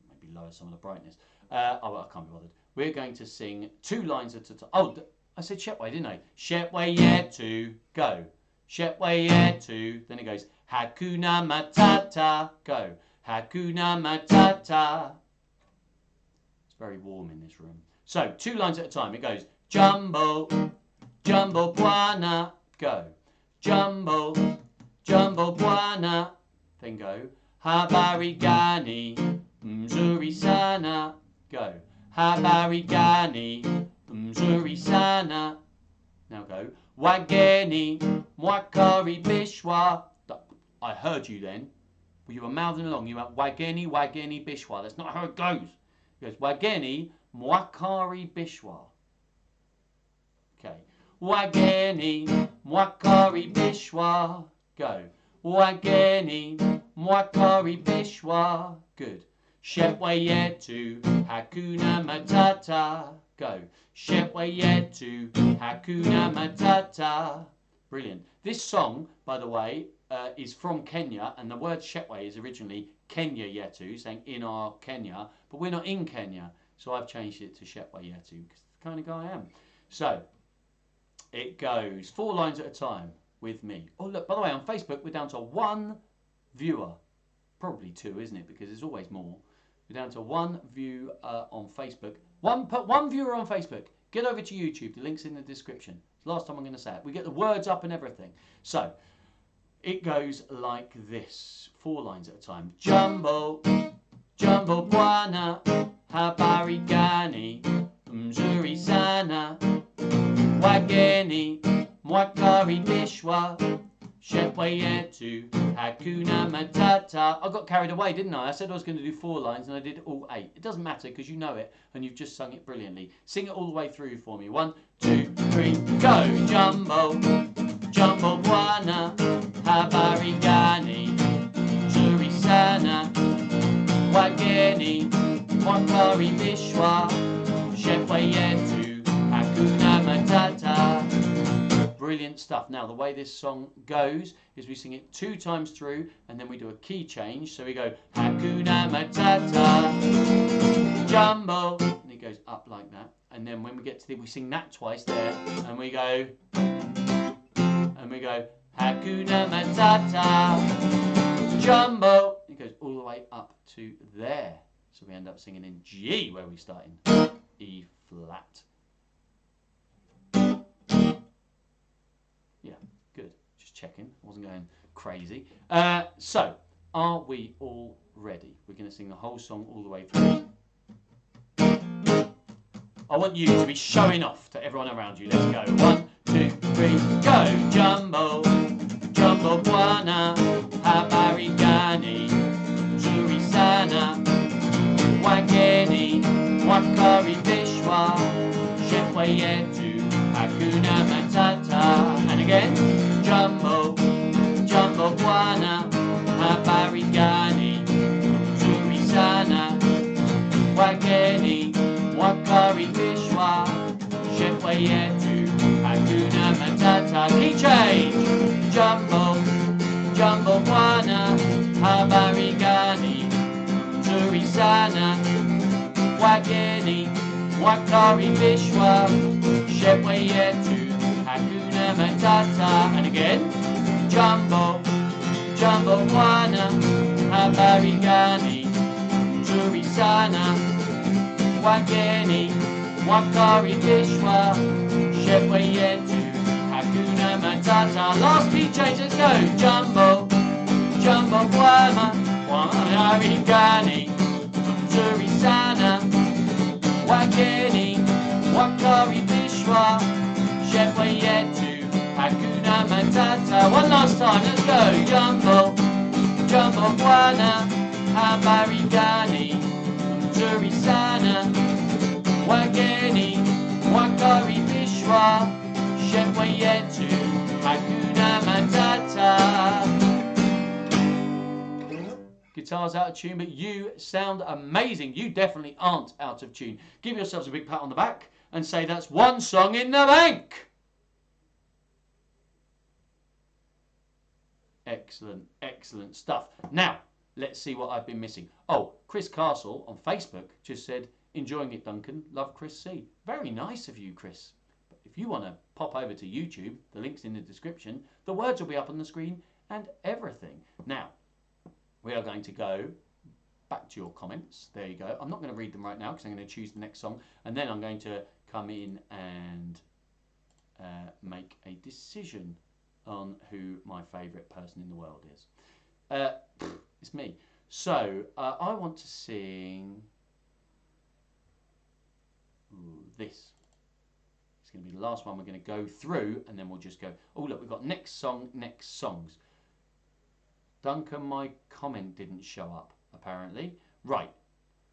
Maybe lower some of the brightness. I can't be bothered. We're going to sing 2 lines at a time. Oh, I said Shepway, didn't I? Shepway Yetu, go. Shepway Yetu. Then it goes Hakuna Matata, go. Hakuna Matata. Very warm in this room. So 2 lines at a time. It goes Jumbo, Jumbo Bwana, go. Jumbo, Jumbo Bwana. Then go Habari Gani, Mzuri Sana, go. Habari Gani, Mzuri Sana. Now go Wageni, Mwakari Bishwa. I heard you then. Well, you were mouthing along. You went Wageni, Wageni Bishwa. That's not how it goes. It goes Wageni Mwakari Bishwa. Okay. Wageni Mwakari Bishwa. Go. Wageni Mwakari Bishwa. Good. Shepway Yetu Hakuna Matata. Go. Shepway Yetu Hakuna Matata. Brilliant. This song, by the way, is from Kenya, and the word Shepway is originally Kenya Yetu, saying in our Kenya, but we're not in Kenya, so I've changed it to Shepway Yetu, because it's the kind of guy I am. So, it goes 4 lines at a time with me. Oh look, by the way, on Facebook, we're down to 1 viewer. Probably 2, isn't it? Because there's always more. We're down to 1 view on Facebook. One viewer on Facebook. Get over to YouTube. The link's in the description. It's the last time I'm going to say it. We get the words up and everything. So, it goes like this. 4 lines at a time. Jumbo, Jumbo Bwana, Habari Gani, Mzuri Sana, Wageni, Mwakari Bishwa, Shepway Yetu, Hakuna Matata. I got carried away, didn't I? I said I was going to do 4 lines and I did all 8. It doesn't matter because you know it and you've just sung it brilliantly. Sing it all the way through for me. 1, 2, 3, go! Jumbo, Jumbo Bwana, Habari Gani, Mzuri Sana, Wageni, Mwakari Bishwa, Shepway Yetu, Hakuna Matata. Brilliant stuff. Now, the way this song goes is we sing it 2 times through, and then we do a key change. So we go Hakuna Matata, Jumbo, and it goes up like that. And then when we get to we sing that twice there, and we go Hakuna Matata, Jumbo. It goes all the way up to there. So we end up singing in G, where we start in E flat. Yeah, good. Just checking. I wasn't going crazy. So, are we all ready? We're going to sing the whole song all the way through. I want you to be showing off to everyone around you. Let's go. 1, 2, 3, go. Jumbo, Jumbo Bwana, habari gani, nzuri sana, wageni, wakaribishwa, Shepway yetu, hakuna matata. And again, Jumbo, Jumbo Bwana, habari gani, nzuri sana, wageni, wakaribishwa, Shepway yetu, hakuna matata. Key change. Jumbo, Jumbo Bwana, habari gani, nzuri sana, wageni, wakaribishwa, Shepway yetu, hakuna matata. And again, Jumbo, Jumbo Bwana, habari gani, nzuri sana, wageni, wakaribishwa, Shepway yetu, hakuna matata. Last key change, let's go. Jumbo, Jumbo Bwana, habari gani, nzuri sana, wageni, wakaribishwa, Shepway yetu, hakuna matata. One last time, let's go. Jumbo, Jumbo Bwana, habari gani, nzuri sana, wageni, wakaribishwa, Shepway yetu, hakuna matata. Guitar's out of tune, but you sound amazing. You definitely aren't out of tune. Give yourselves a big pat on the back and say that's one song in the bank. Excellent, excellent stuff. Now, let's see what I've been missing. Oh, Chris Castle on Facebook just said, enjoying it, Duncan. Love Chris C. Very nice of you, Chris. But if you want to pop over to YouTube, the link's in the description. The words will be up on the screen and everything. Now, we are going to go back to your comments. There you go. I'm not going to read them right now because I'm going to choose the next song. And then I'm going to come in and make a decision on who my favourite person in the world is. It's me. So, I want to sing this. It's going to be the last one we're going to go through, and then we'll just go, oh look, we've got next song, next songs. Duncan, my comment didn't show up, apparently. Right.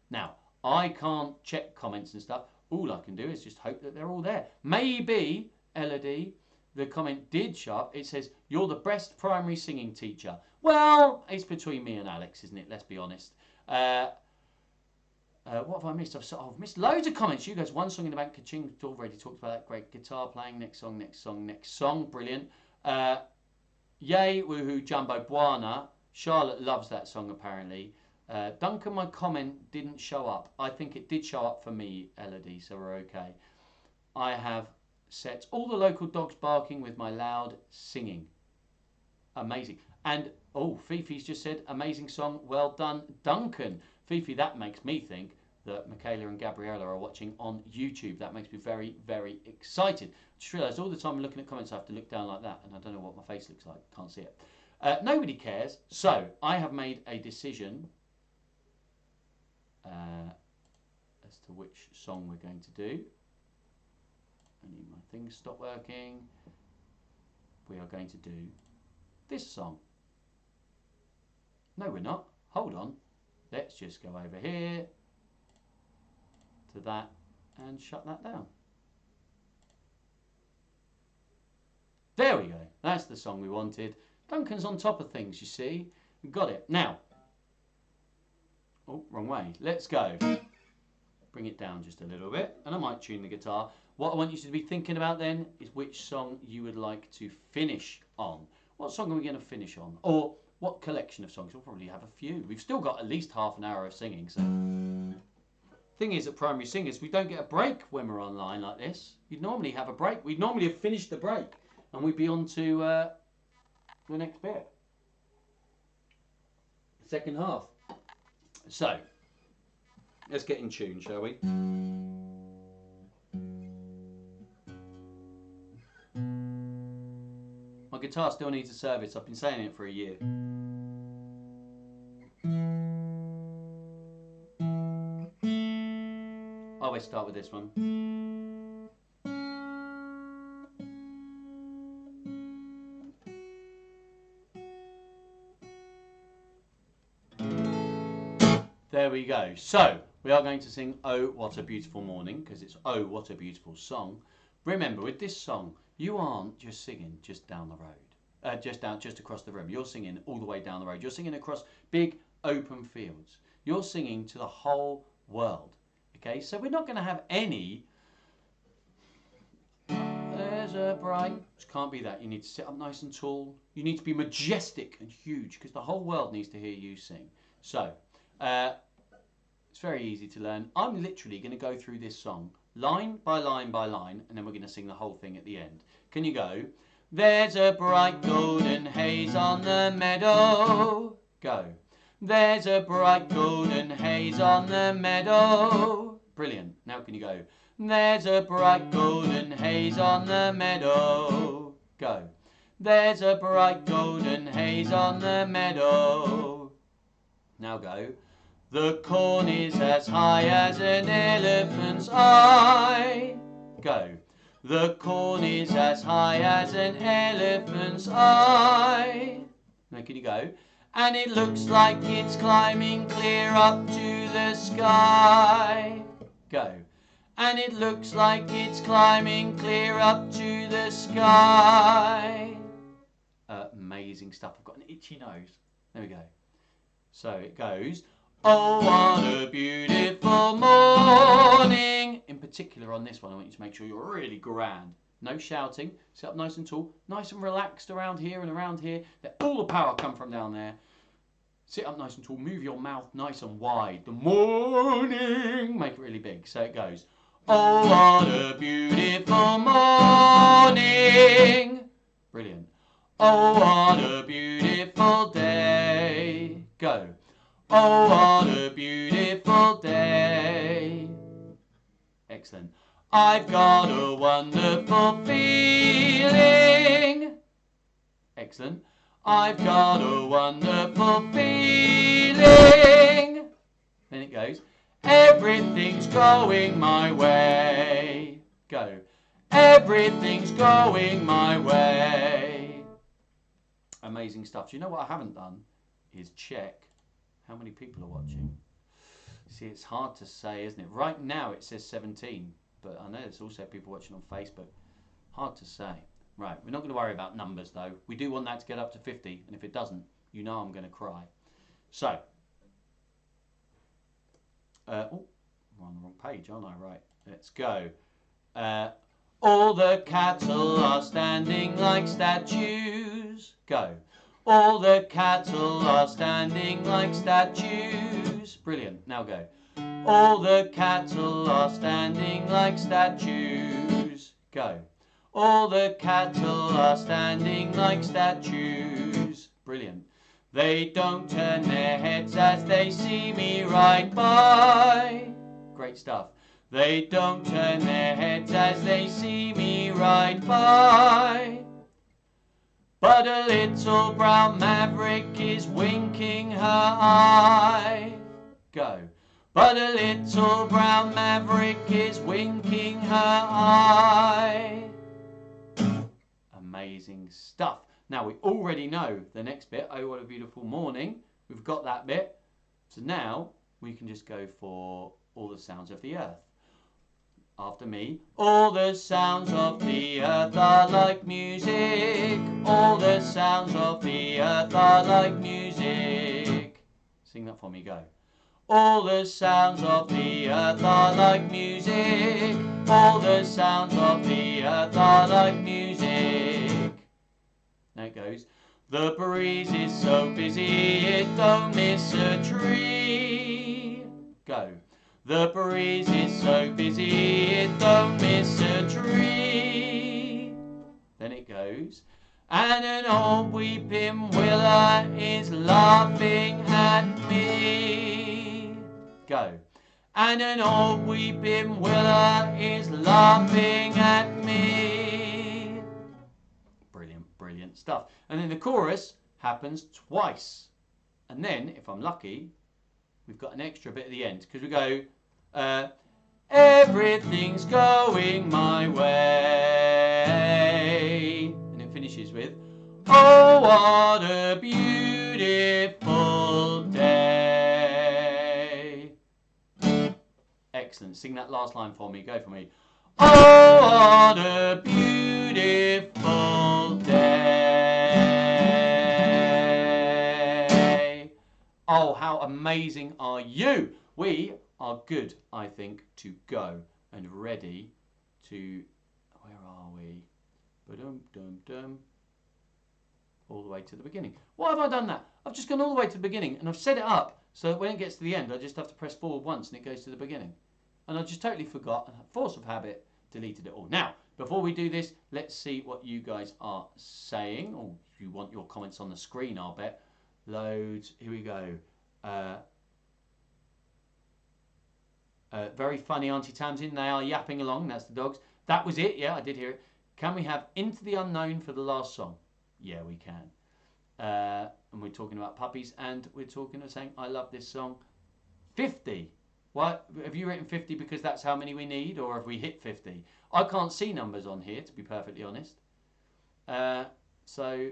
Now, I can't check comments and stuff. All I can do is just hope that they're all there. Maybe, Elodie, the comment did show up. It says, you're the best primary singing teacher. Well, it's between me and Alex, isn't it? Let's be honest. What have I missed? I've missed loads of comments. You guys, one song in the bank. Kaching already talked about that. Great guitar playing. Next song, next song, next song. Brilliant. Yay, woohoo, Jumbo Bwana. Charlotte loves that song, apparently. Duncan, my comment didn't show up. I think it did show up for me, Elodie, so we're okay. I have set all the local dogs barking with my loud singing. Amazing. And, oh, Fifi's just said, amazing song, well done, Duncan. Fifi, that makes me think that Michaela and Gabriella are watching on YouTube. That makes me very, very excited. I just realised all the time I'm looking at comments I have to look down like that, and I don't know what my face looks like. Can't see it. Nobody cares. So, I have made a decision as to which song we're going to do. I need my things stop working. We are going to do this song. No, we're not. Hold on. Let's just go over here to that and shut that down. There we go. That's the song we wanted. Duncan's on top of things, you see. We've got it. Now. Oh, wrong way. Let's go. Bring it down just a little bit. And I might tune the guitar. What I want you to be thinking about then is which song you would like to finish on. What song are we going to finish on? Or what collection of songs? We'll probably have a few. We've still got at least half an hour of singing. So, thing is, at primary singers, we don't get a break when we're online like this. You'd normally have a break. We'd normally have finished the break, and we'd be on to the next bit, the second half. So, let's get in tune, shall we? My guitar still needs a service. I've been saying it for a year. I always start with this one. There we go. So, we are going to sing Oh What a Beautiful Morning, because it's Oh What a Beautiful Song. Remember, with this song, you aren't just singing just down the road, just across the room. You're singing all the way down the road. You're singing across big open fields. You're singing to the whole world. Okay, so we're not going to have any. There's a bright. Can't be that. You need to sit up nice and tall. You need to be majestic and huge, because the whole world needs to hear you sing. So, it's very easy to learn. I'm literally going to go through this song line by line by line, and then we're going to sing the whole thing at the end. Can you go? There's a bright golden haze on the meadow. Go. There's a bright golden haze on the meadow. Brilliant. Now can you go? There's a bright golden haze on the meadow. Go. There's a bright golden haze on the meadow. Now go. The corn is as high as an elephant's eye. Go. The corn is as high as an elephant's eye. Now can you go? And it looks like it's climbing clear up to the sky. Go. And it looks like it's climbing clear up to the sky. Amazing stuff. I've got an itchy nose. There we go. So it goes. Oh, what a beautiful morning. In particular on this one, I want you to make sure you're really grand. No shouting. Sit up nice and tall. Nice and relaxed around here and around here. Let all the power come from down there. Sit up nice and tall. Move your mouth nice and wide. The morning. Make it really big. So it goes. Oh, what a beautiful morning. Brilliant. Oh, what a beautiful day. Go. Oh, what a beautiful day. Excellent. I've got a wonderful feeling. Excellent. I've got a wonderful feeling. Then it goes. Everything's going my way. Go. Everything's going my way. Amazing stuff. Do you know what I haven't done? Is check how many people are watching. See, it's hard to say, isn't it? Right now it says 17, but I know there's also people watching on Facebook. Hard to say. Right, we're not going to worry about numbers though. We do want that to get up to 50, and if it doesn't, you know I'm going to cry. So, oh, I'm on the wrong page, aren't I? Right, let's go. All the cattle are standing like statues. Go. All the cattle are standing like statues. Brilliant. Now go. All the cattle are standing like statues. Go. All the cattle are standing like statues. Brilliant. They don't turn their heads as they see me ride by. Great stuff. They don't turn their heads as they see me ride by. But a little brown maverick is winking her eye. Go. But a little brown maverick is winking her eye. Amazing stuff. Now we already know the next bit. Oh, what a beautiful morning. We've got that bit. So now we can just go for all the sounds of the earth. After me. All the sounds of the earth are like music. All the sounds of the earth are like music. Sing that for me, go. All the sounds of the earth are like music. All the sounds of the earth are like music. Now it goes. The breeze is so busy it don't miss a tree. Go. The breeze is so busy it don't miss a tree. Then it goes. And an old weeping willow is laughing at me. Go. And an old weeping willow is laughing at me. Brilliant, brilliant stuff. stuff. And then the chorus happens twice. And then, if I'm lucky, we've got an extra bit at the end. Because we go, everything's going my way. And it finishes with, oh, what a beautiful day. Excellent. Sing that last line for me. Go for me. Oh, what a beautiful day. Oh, how amazing are you? We are good, I think, to go and ready to... Where are we? Ba-dum-dum-dum. All the way to the beginning. Why have I done that? I've just gone all the way to the beginning and I've set it up so that when it gets to the end I just have to press forward once and it goes to the beginning. And I just totally forgot, force of habit, deleted it all. Now, before we do this, let's see what you guys are saying. Or if you want your comments on the screen, I'll bet. Loads. Here we go. Very funny, Auntie Tamsin. They are yapping along. That's the dogs. That was it. Yeah, I did hear it. Can we have Into the Unknown for the last song? Yeah, we can. And we're talking about puppies, and we're talking about saying, I love this song. 50. What? Have you written 50 because that's how many we need, or have we hit 50? I can't see numbers on here, to be perfectly honest. So,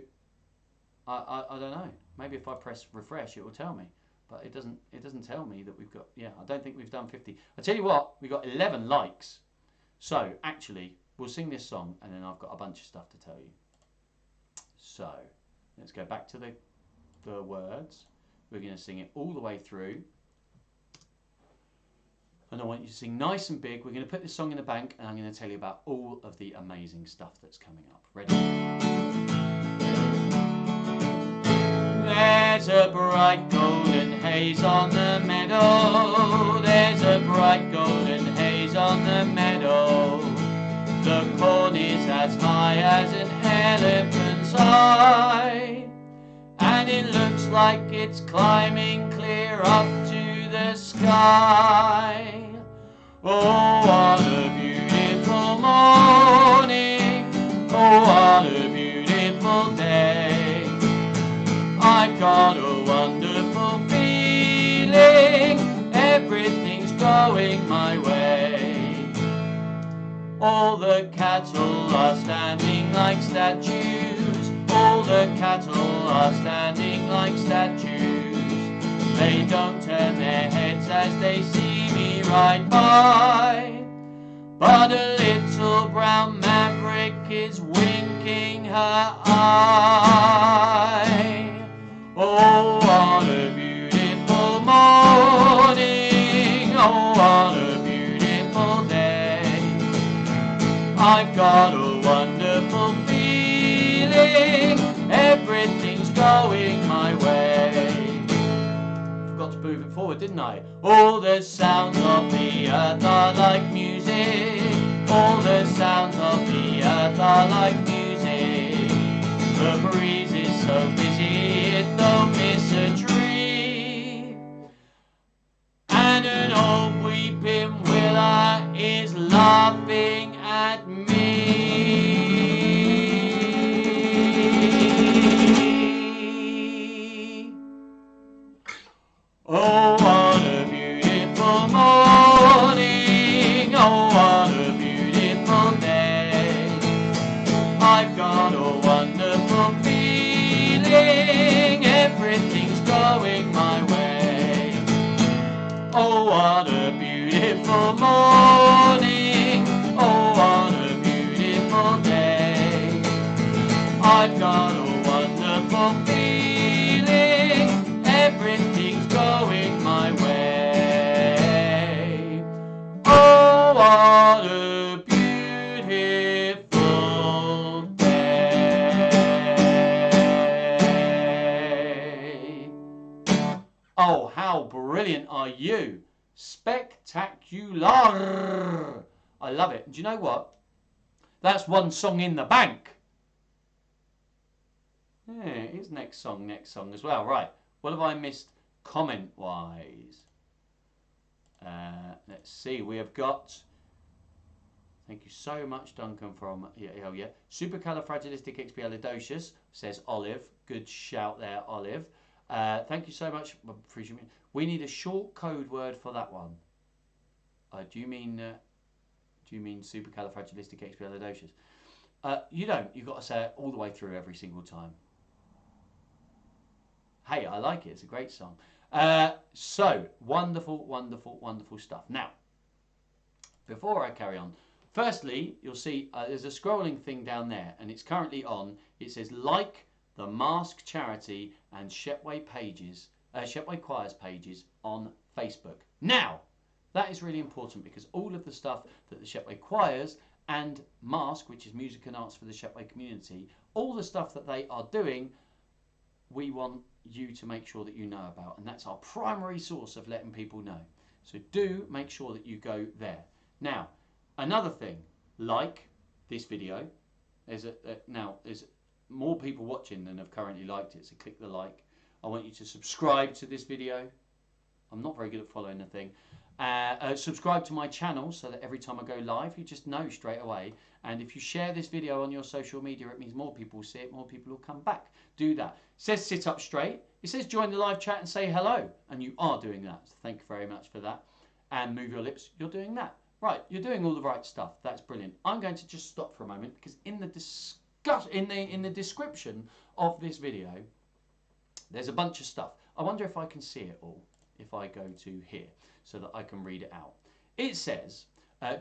I don't know. Maybe if I press refresh, it will tell me. But it doesn't tell me that we've got, yeah, I don't think we've done 50. I tell you what, we got 11 likes. So, actually, we'll sing this song, and then I've got a bunch of stuff to tell you. So, let's go back to the words. We're going to sing it all the way through. And I want you to sing nice and big. We're going to put this song in the bank, and I'm going to tell you about all of the amazing stuff that's coming up. Ready? There's a bright golden haze on the meadow. There's a bright golden haze on the meadow. The corn is as high as an elephant's eye, and it looks like it's climbing clear up to the sky. Oh, what a beautiful morning. Oh, what a beautiful day. I've got a wonderful feeling. Everything's going my way. All the cattle are standing like statues. All the cattle are standing like statues. They don't turn their heads as they see me ride by. But a little brown maverick is winking her eye. Oh, what a beautiful morning. Oh, what a beautiful day. I've got a wonderful feeling. Everything's going my way. Forgot to move it forward, didn't I? All the sounds of the earth are like music. All the sounds of the earth are like music. The breeze is so busy it don't miss a tree. And an old weeping willow is laughing at me. Oh, what a beautiful morning. Oh, what a beautiful day. I've got a wonderful feeling. Everything's going my way. Oh, what a beautiful morning. Oh, what a beautiful day. I've got a wonderful feeling. Everything's going my way. Oh, what a beautiful day. Oh, how brilliant are you? Spectacular. I love it. Do you know what? That's one song in the bank. Yeah, it is next song as well. Right. What have I missed comment-wise? Let's see. We have got Thank you so much, Duncan, from yeah. Supercalifragilisticexpialidocious, says Olive. Good shout there, Olive. Thank you so much. We need a short code word for that one. Do you mean supercalifragilisticexpialidocious? You don't. You've got to say it all the way through every single time. Hey, I like it. It's a great song. So, wonderful, wonderful, wonderful stuff. Now, before I carry on, firstly, you'll see there's a scrolling thing down there, and it's currently on. It says, like the Mask Charity and Shepway pages, Shepway Choirs pages on Facebook. Now, that is really important because all of the stuff that the Shepway Choirs and Mask, which is music and arts for the Shepway community, all the stuff that they are doing, we want you to make sure that you know about, and that's our primary source of letting people know. So do make sure that you go there. Now, another thing, like this video. There's more people watching than have currently liked it, so click the like. I want you to subscribe to this video. I'm not very good at following the thing. Subscribe to my channel so that every time I go live, you just know straight away. And if you share this video on your social media, it means more people will see it, more people will come back. Do that. It says sit up straight. It says join the live chat and say hello. And you are doing that. So thank you very much for that. And move your lips. You're doing that. Right. You're doing all the right stuff. That's brilliant. I'm going to just stop for a moment because in the description of this video, there's a bunch of stuff. I wonder if I can see it all if I go to here so that I can read it out. It says,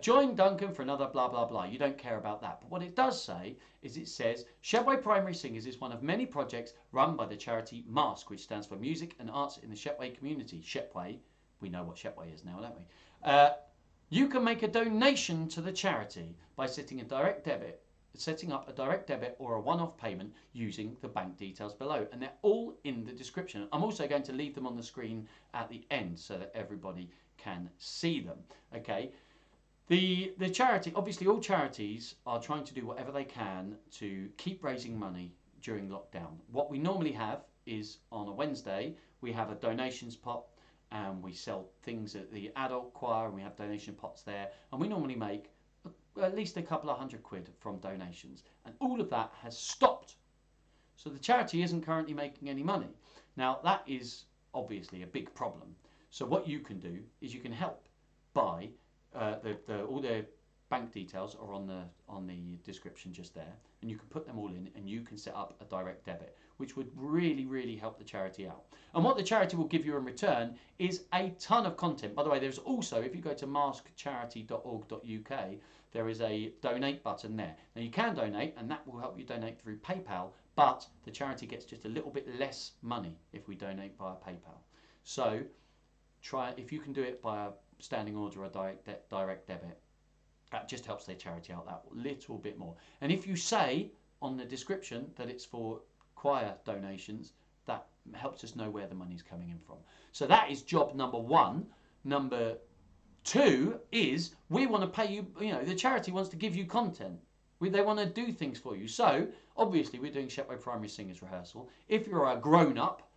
join Duncan for another blah, blah, blah. You don't care about that. But what it does say is it says, Shepway Primary Singers is one of many projects run by the charity MASK, which stands for Music and Arts in the Shepway Community. Shepway, we know what Shepway is now, don't we? You can make a donation to the charity by setting up a direct debit or a one-off payment using the bank details below, and they're all in the description. I'm also going to leave them on the screen at the end so that everybody can see them. Okay, the charity, obviously all charities are trying to do whatever they can to keep raising money during lockdown. What we normally have is on a Wednesday we have a donations pot and we sell things at the adult choir and we have donation pots there, and we normally make at least a couple of £100 from donations, and all of that has stopped. So the charity isn't currently making any money. Now that is obviously a big problem. So what you can do is you can help by all the bank details are on the description just there, and you can put them all in and you can set up a direct debit, which would really help the charity out. And what the charity will give you in return is a ton of content. By the way, there's also, if you go to maskcharity.org.uk, there is a donate button there. Now you can donate, and that will help you donate through PayPal, but the charity gets just a little bit less money if we donate via PayPal. So try, if you can do it by a standing order or direct debit, that just helps their charity out that little bit more. And if you say on the description that it's for choir donations, that helps us know where the money's coming in from. So that is job number one. Number two is we want to pay you, the charity wants to give you content. They want to do things for you. So obviously we're doing Shepway Primary Singers Rehearsal. If you're a grown-up,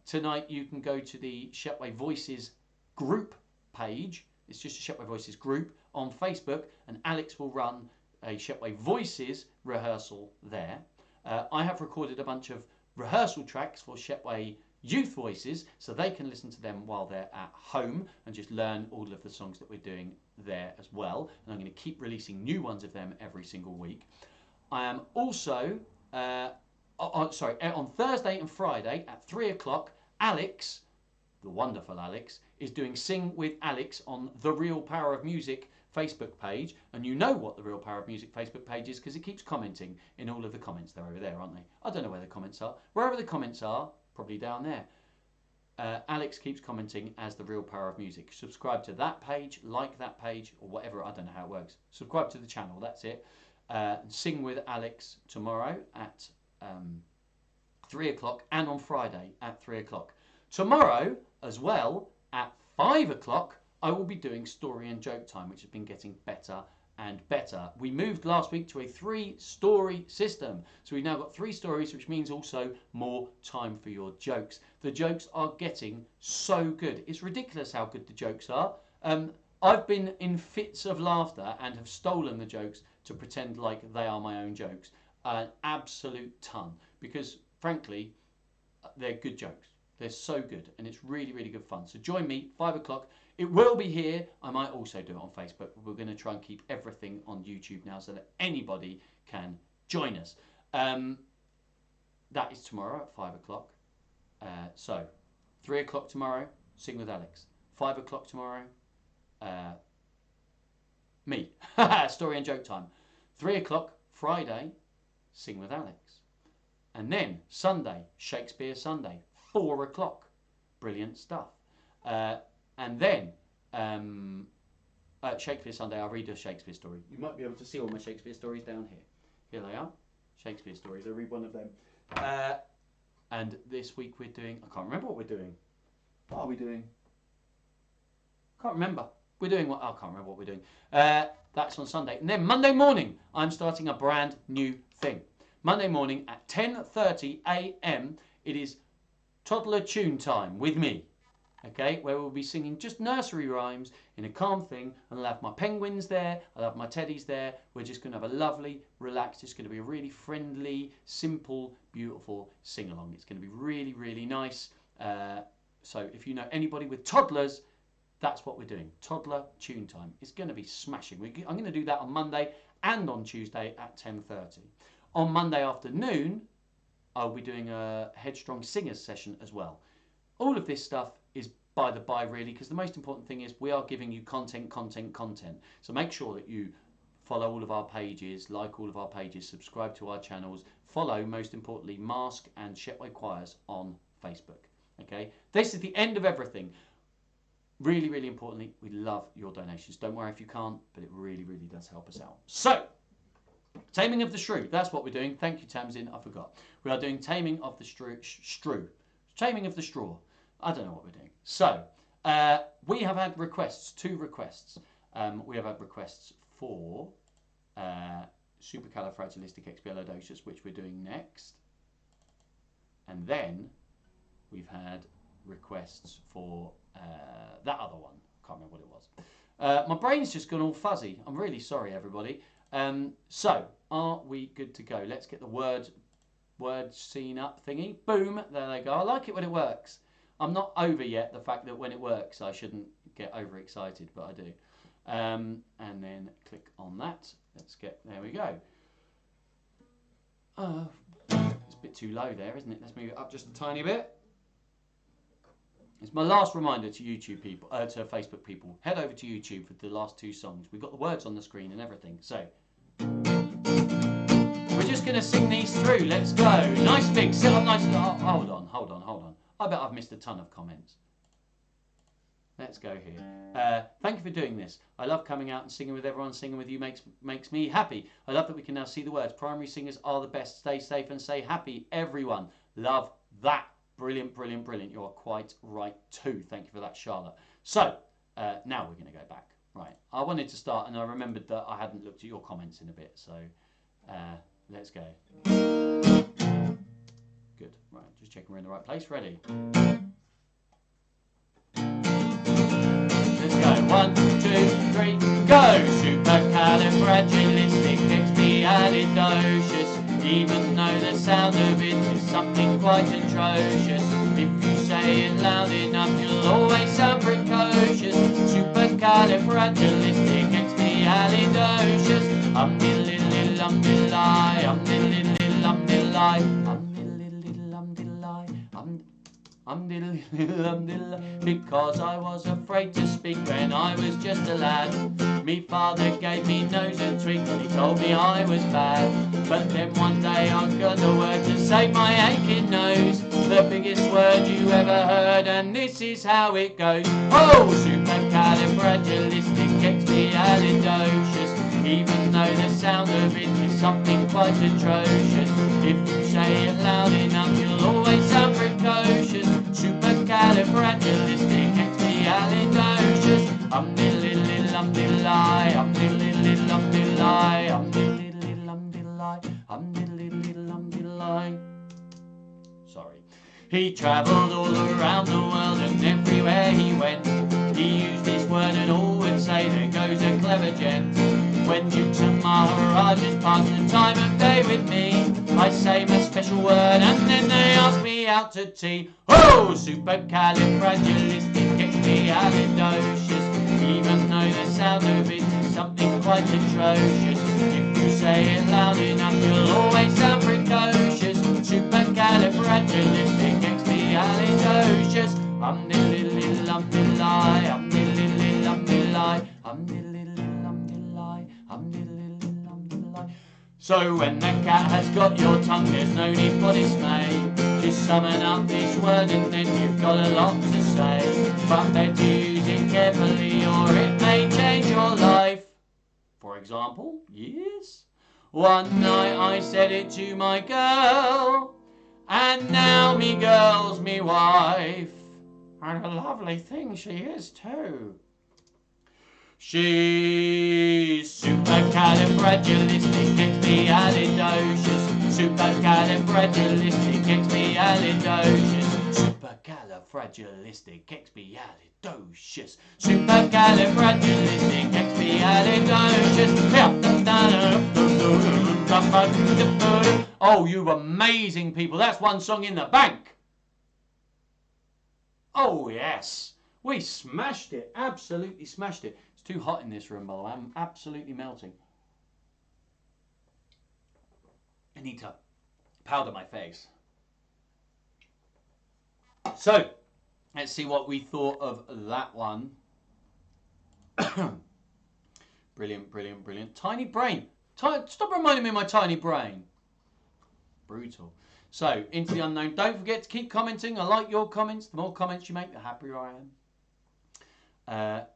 tonight you can go to the Shepway Voices group page. It's just a Shepway Voices group on Facebook, and Alex will run a Shepway Voices rehearsal there. I have recorded a bunch of rehearsal tracks for Shepway Youth Voices, so they can listen to them while they're at home and just learn all of the songs that we're doing there as well. And I'm going to keep releasing new ones of them every single week. I am also, on Thursday and Friday at 3 o'clock, Alex, the wonderful Alex, is doing Sing with Alex on The Real Power of Music Facebook page, and you know what The Real Power of Music Facebook page is because it keeps commenting in all of the comments. They're over there, aren't they? I don't know where the comments are. Wherever the comments are, probably down there. Alex keeps commenting as The Real Power of Music. Subscribe to that page, like that page, or whatever. I don't know how it works. Subscribe to the channel, that's it. Sing with Alex tomorrow at 3 o'clock, and on Friday at 3 o'clock. Tomorrow, as well, at 5 o'clock, I will be doing Story and Joke Time, which has been getting better and better. We moved last week to a 3-story system. So we've now got 3 stories, which means also more time for your jokes. The jokes are getting so good. It's ridiculous how good the jokes are. I've been in fits of laughter and have stolen the jokes to pretend like they are my own jokes. An absolute ton. Because, frankly, they're good jokes. They're so good, and it's really, really good fun. So join me, 5 o'clock. It will be here. I might also do it on Facebook. But we're going to try and keep everything on YouTube now so that anybody can join us. That is tomorrow at 5 o'clock. So, 3 o'clock tomorrow, Sing with Alex. 5 o'clock tomorrow, me. Story and joke time. 3 o'clock Friday, Sing with Alex. And then Sunday, Shakespeare Sunday, 4 o'clock. Brilliant stuff. And then Shakespeare Sunday, I'll read a Shakespeare story. You might be able to see all my Shakespeare stories down here. Here they are. Shakespeare stories. I'll read one of them. And this week we're doing, I can't remember what we're doing. What are we doing? Can't remember. We're doing what? I can't remember what we're doing. That's on Sunday. And then Monday morning, I'm starting a brand new thing. Monday morning at 10:30 a.m. it is toddler tune time with me. Okay, where we'll be singing just nursery rhymes in a calm thing, and I'll have my penguins there, I'll have my teddies there. We're just going to have a lovely, relaxed, it's going to be a really friendly, simple, beautiful sing-along. It's going to be really, really nice. So if you know anybody with toddlers, that's what we're doing. Toddler tune time. It's going to be smashing. I'm going to do that on Monday and on Tuesday at 10:30. On Monday afternoon, I'll be doing a Headstrong Singers session as well. All of this stuff is by the by, really, because the most important thing is we are giving you content. So make sure that you follow all of our pages, like all of our pages, subscribe to our channels, follow, most importantly, Mask and Shepway Choirs on Facebook. Okay, this is the end of everything. Really, really importantly, we love your donations. Don't worry if you can't, but it really, really does help us out. So, Taming of the Shrew, that's what we're doing. Thank you, Tamsin, I forgot. We are doing Taming of the Shrew. Taming of the Straw. I don't know what we're doing. So, we have had requests, 2 requests. We have had requests for Supercalifragilisticexpialidocious, which we're doing next. And then we've had requests for that other one. I can't remember what it was. My brain's just gone all fuzzy. I'm really sorry, everybody. So, are we good to go? Let's get the word scene up thingy. Boom, there they go. I like it when it works. I'm not over yet the fact that when it works I shouldn't get overexcited, but I do. And then click on that. Let's get, there we go. It's a bit too low there, isn't it? Let's move it up just a tiny bit. It's my last reminder to YouTube people, to Facebook people. Head over to YouTube for the last 2 songs. We've got the words on the screen and everything. So, we're just going to sing these through. Let's go. Nice big, sit up nice. Oh, hold on. I bet I've missed a ton of comments. Let's go here. Thank you for doing this. I love coming out and singing with everyone. Singing with you makes me happy. I love that we can now see the words. Primary singers are the best. Stay safe and stay happy, everyone. Love that. Brilliant, brilliant, brilliant. You're quite right too. Thank you for that, Charlotte. So, now we're going to go back. Right. I wanted to start and I remembered that I hadn't looked at your comments in a bit. So, let's go. Good. Right. Just checking we're in the right place. Ready? Let's go. 1, 2, 3, go! Supercalifragilisticexpialidocious. Even though the sound of it is something quite atrocious. If you say it loud enough, you'll always sound precocious. Supercalifragilisticexpialidocious. Um-diddle-diddle-um-diddle-I, um-diddle-diddle-um-diddle-I, um-diddle-diddle-um-diddle-I, um-diddle-diddle-um-diddle-I. Because I was afraid to speak when I was just a lad. Me father gave me nose and tweaks and he told me I was bad. But then one day I got a word to save my aching nose. The biggest word you ever heard, and this is how it goes. Oh, supercalifragilisticexpialidocious. Even though the sound of it is something quite atrocious. If you say it loud enough, you'll always sound precocious. Supercalifragilisticexpialidocious. Um-diddle-diddle-um-diddle-I, um-diddle-diddle-um-diddle-I, um-diddle-diddle-um-diddle-I, um-diddle-diddle-um-diddle-I. Sorry. He travelled all around the world and everywhere he went, he used this word and all would say time of day with me. I say my special word and then they ask me out to tea. Oh, supercalifragilisticexpialidocious. Even though the sound of it is something quite atrocious, if you say it loud enough you'll always sound precocious. Supercalifragilisticexpialidocious. Um-diddly-diddly, um-diddly, um-diddly-diddly, um-diddly, um-diddly-diddly, um-diddly, um-diddly-diddly, um-diddly. So when the cat has got your tongue, there's no need for dismay. Just summon up this word and then you've got a lot to say. But better use it carefully or it may change your life. For example, yes. One night I said it to my girl, and now me girl's me wife. And a lovely thing she is too. She's supercalifragilisticexpialidocious. Supercalifragilisticexpialidocious. Supercalifragilisticexpialidocious. Supercalifragilisticexpialidocious. Oh, you amazing people. That's one song in the bank. Oh, yes. We smashed it. Absolutely smashed it. It's too hot in this room, by the way. I'm absolutely melting. I need to powder my face. So, let's see what we thought of that one. Brilliant, brilliant, brilliant. Tiny brain. Stop reminding me of my tiny brain. Brutal. So, Into the Unknown. Don't forget to keep commenting. I like your comments. The more comments you make, the happier I am.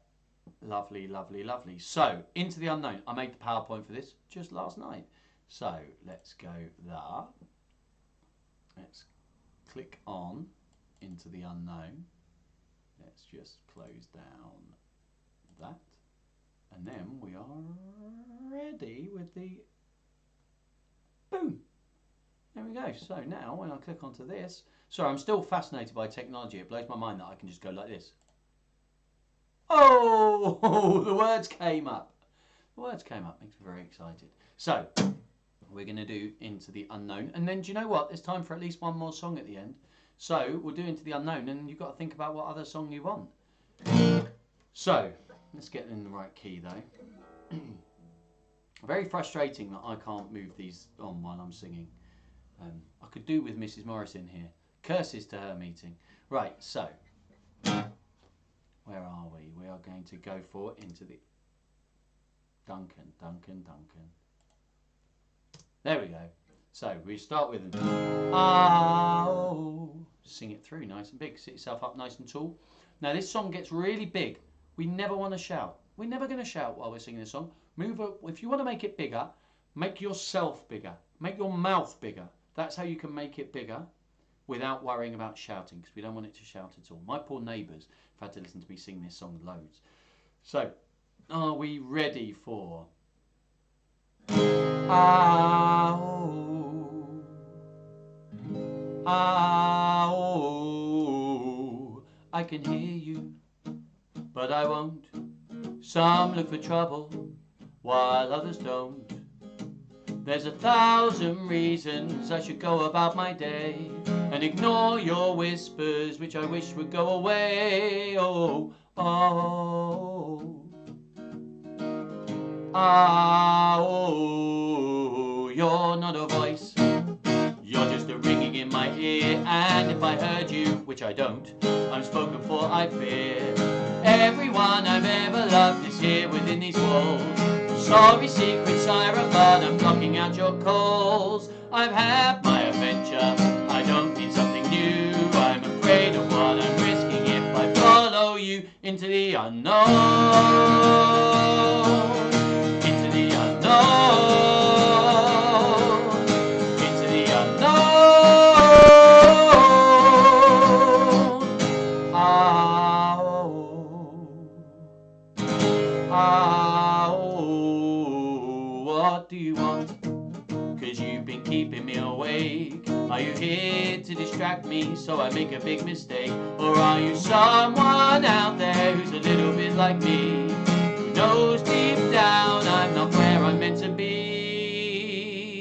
Lovely, lovely, lovely. So, Into the Unknown. I made the PowerPoint for this just last night. So, let's go there. Let's click on Into the Unknown. Let's just close down that. And then we are ready with the... Boom! There we go. So now when I click onto this... Sorry, I'm still fascinated by technology. It blows my mind that I can just go like this. Oh, the words came up. The words came up. Makes me very excited. So, we're going to do Into the Unknown. And then, do you know what? There's time for at least one more song at the end. So, we'll do Into the Unknown. And you've got to think about what other song you want. So, let's get in the right key, though. Very frustrating that I can't move these on while I'm singing. I could do with Mrs. Morrison here. Curses to her meeting. Right, so... Where are we? We are going to go for Into the... Duncan. There we go. So, we start with... Oh. Sing it through nice and big. Sit yourself up nice and tall. Now, this song gets really big. We never want to shout. We're never going to shout while we're singing this song. Move up. If you want to make it bigger, make yourself bigger. Make your mouth bigger. That's how you can make it bigger without worrying about shouting, because we don't want it to shout at all. My poor neighbours have had to listen to me sing this song loads. So, are we ready for... Ah-oh, ah-oh, I can hear you, but I won't. Some look for trouble, while others don't. There's 1,000 reasons I should go about my day and ignore your whispers, which I wish would go away. Oh, oh, ah, oh, you're not a voice, you're just a ringing in my ear. And if I heard you, which I don't, I'm spoken for, I fear. Everyone I've ever loved is here within these walls. Sorry, secret siren, but I'm blocking out your calls. I've had my adventure, I don't need something new. I'm afraid of what I'm risking if I follow you into the unknown. Into the unknown. Into the unknown. What do you want? 'Cause you've been keeping me awake. Are you here to distract me so I make a big mistake? Or are you someone out there who's a little bit like me, who knows deep down I'm not where I'm meant to be?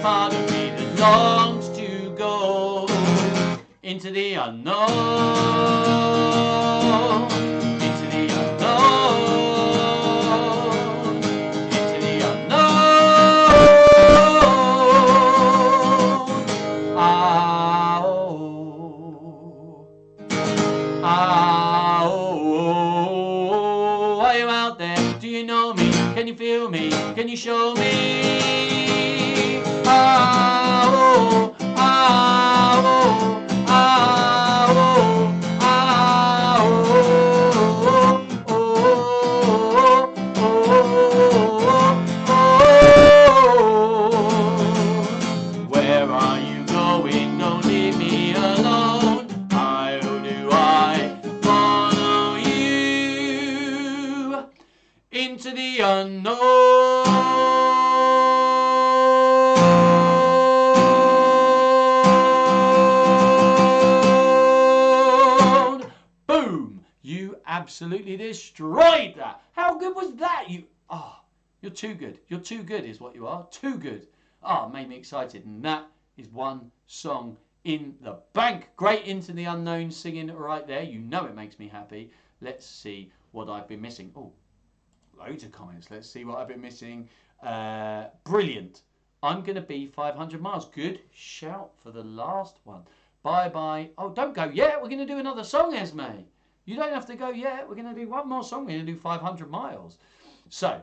part of me that longs to go into the unknown, into the unknown, into the unknown. Ah, oh, ah, oh, are you out there? Do you know me? Can you feel me? Can you show me? Ah, oh, ah, oh, ah, oh, ah, oh, oh, oh. Where are you going? Don't leave me alone. How do I follow you into the unknown? Boom! You absolutely destroyed that. How good was that? You're too good. You're too good is what you are. Too good. Made me excited. And that is one song in the bank. Great Into the Unknown singing right there. You know it makes me happy. Let's see what I've been missing. Oh, loads of comments. Let's see what I've been missing. Brilliant. I'm going to be 500 miles. Good shout for the last one. Bye-bye. Oh, don't go yet. We're going to do another song, Esme. You don't have to go yet. We're going to do one more song. We're going to do 500 miles. So,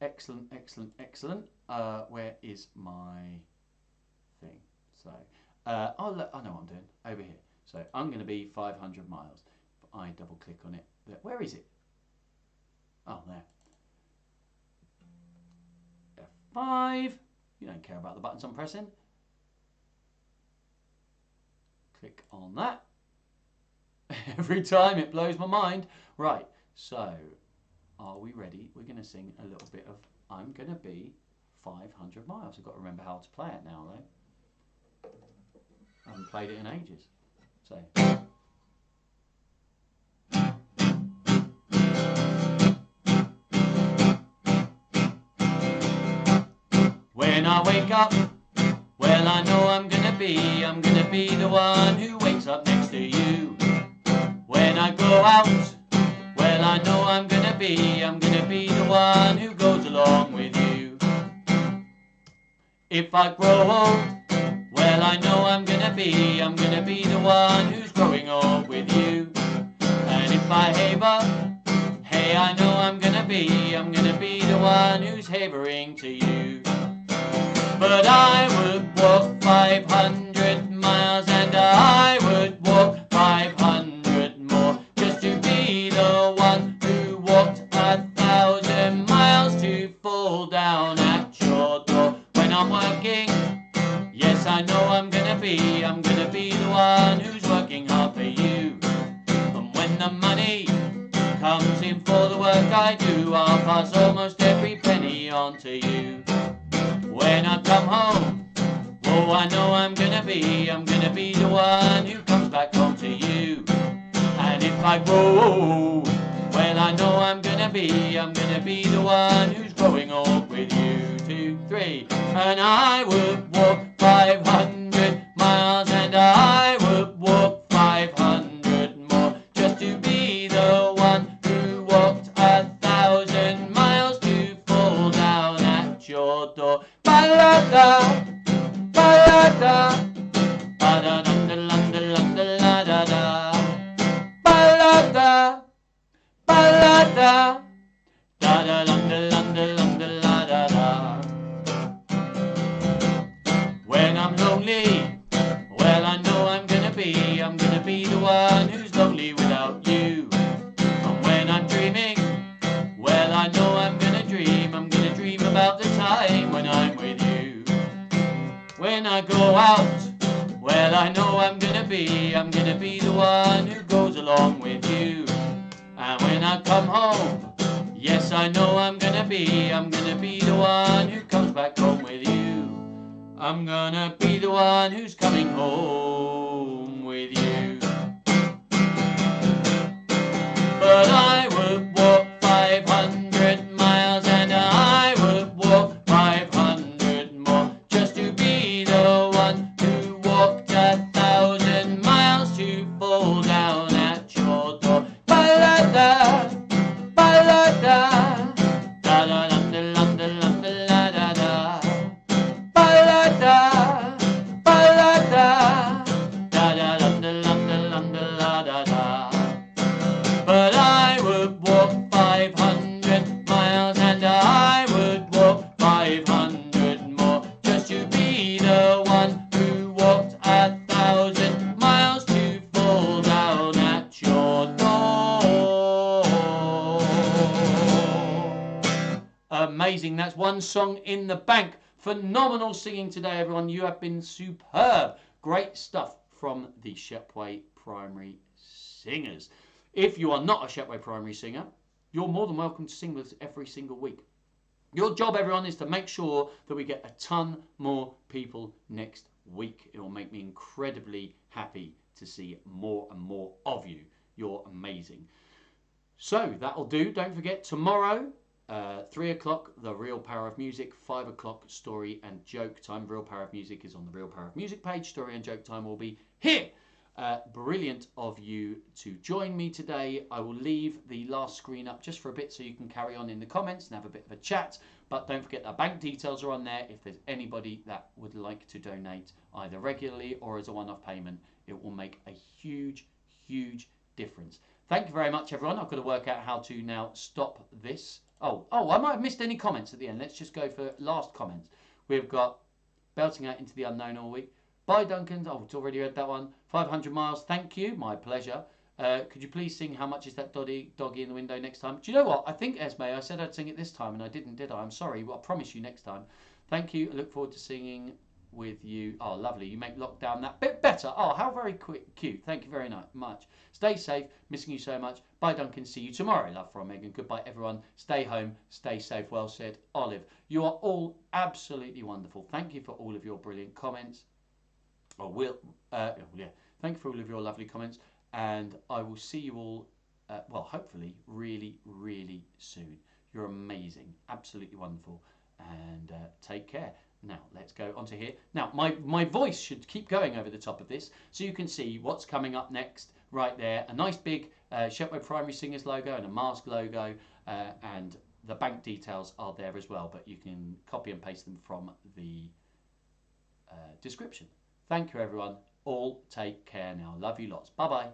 excellent, excellent, excellent. Where is my thing? So, I know what I'm doing. Over here. So, I'm going to be 500 miles. If I double click on it. Where is it? Oh, there. F5. You don't care about the buttons I'm pressing. Click on that. Every time it blows my mind. Right, so are we ready? We're going to sing a little bit of I'm Going to Be 500 Miles. I've got to remember how to play it now, though. I haven't played it in ages. So. When I wake up, well, I know I'm gonna be the one who wakes up next to you. When I go out, well, I know I'm gonna be the one who goes along with you. If I grow old, well, I know I'm gonna be the one who's growing old with you. And if I haver, hey, I know I'm gonna be the one who's havering to you. But I would walk 500 miles and I would walk 500 more just to be the one who walked 1,000 miles to fall down at your door when I'm working. Yes, I know I'm gonna be the one who's working hard for you. And when the money comes in for the work I do, I'll pass almost every penny on to you. When I come home, oh, I know I'm gonna be the one who comes back home to you. And if I grow, well, I know I'm gonna be the one who's growing old with you. 2, 3, and I would walk 500 miles and I would walk 500 more just to be the one who walked 1,000 miles to fall down at your door. Ba-la-da, ba-la-da, ba-da-dum-da-lum-da-lum-da-la-da-da. Ba-la-da, ba-la-da, da-da-lum-da-lum-da-lum-da-la-da-da. When I'm lonely, well, I know I'm gonna be the one who's lonely without you. And when I'm dreaming, well, I know I'm gonna dream about the time when I'm with you. When I go out, well, I know I'm gonna be the one who goes along with you. And when I come home, yes, I know I'm gonna be the one who comes back home with you. I'm gonna be the one who's coming home with you. But I would walk 500 miles and I would walk 500 one song in the bank. Phenomenal singing today, everyone. You have been superb. Great stuff from the Shepway Primary Singers. If you are not a Shepway Primary Singer, you're more than welcome to sing with us every single week. Your job, everyone, is to make sure that we get a ton more people next week. It will make me incredibly happy to see more and more of you. You're amazing. So that'll do. Don't forget, tomorrow, 3 o'clock, The Real Power of Music. 5 o'clock, Story and Joke Time. Real Power of Music is on the Real Power of Music page. Story and Joke Time will be here. Brilliant of you to join me today. I will leave the last screen up just for a bit so you can carry on in the comments and have a bit of a chat. But don't forget that bank details are on there. If there's anybody that would like to donate either regularly or as a one-off payment, it will make a huge, huge difference. Thank you very much, everyone. I've got to work out how to now stop this. Oh, I might have missed any comments at the end. Let's just go for last comments. We've got belting out into the unknown all week. Bye, Duncan. Oh, it's already read that one. 500 miles. Thank you. My pleasure. Could you please sing How Much Is That Doggy in the Window next time? Do you know what? I think, Esme, I said I'd sing it this time and I didn't, did I? I'm sorry. Well, I promise you next time. Thank you. I look forward to singing with you. Oh, lovely. You make lockdown that bit better. Oh, how very cute. Thank you very much. Stay safe. Missing you so much. Bye, Duncan. See you tomorrow. Love from Megan. Goodbye, everyone. Stay home. Stay safe. Well said, Olive. You are all absolutely wonderful. Thank you for all of your brilliant comments. Thank you for all of your lovely comments, and I will see you all, well, hopefully, really, really soon. You're amazing, absolutely wonderful, and take care. Now, let's go onto here. Now, my voice should keep going over the top of this, so you can see what's coming up next right there. A nice big Shepway Primary Singers logo and a mask logo, and the bank details are there as well, but you can copy and paste them from the description. Thank you, everyone. All take care now. Love you lots. Bye-bye.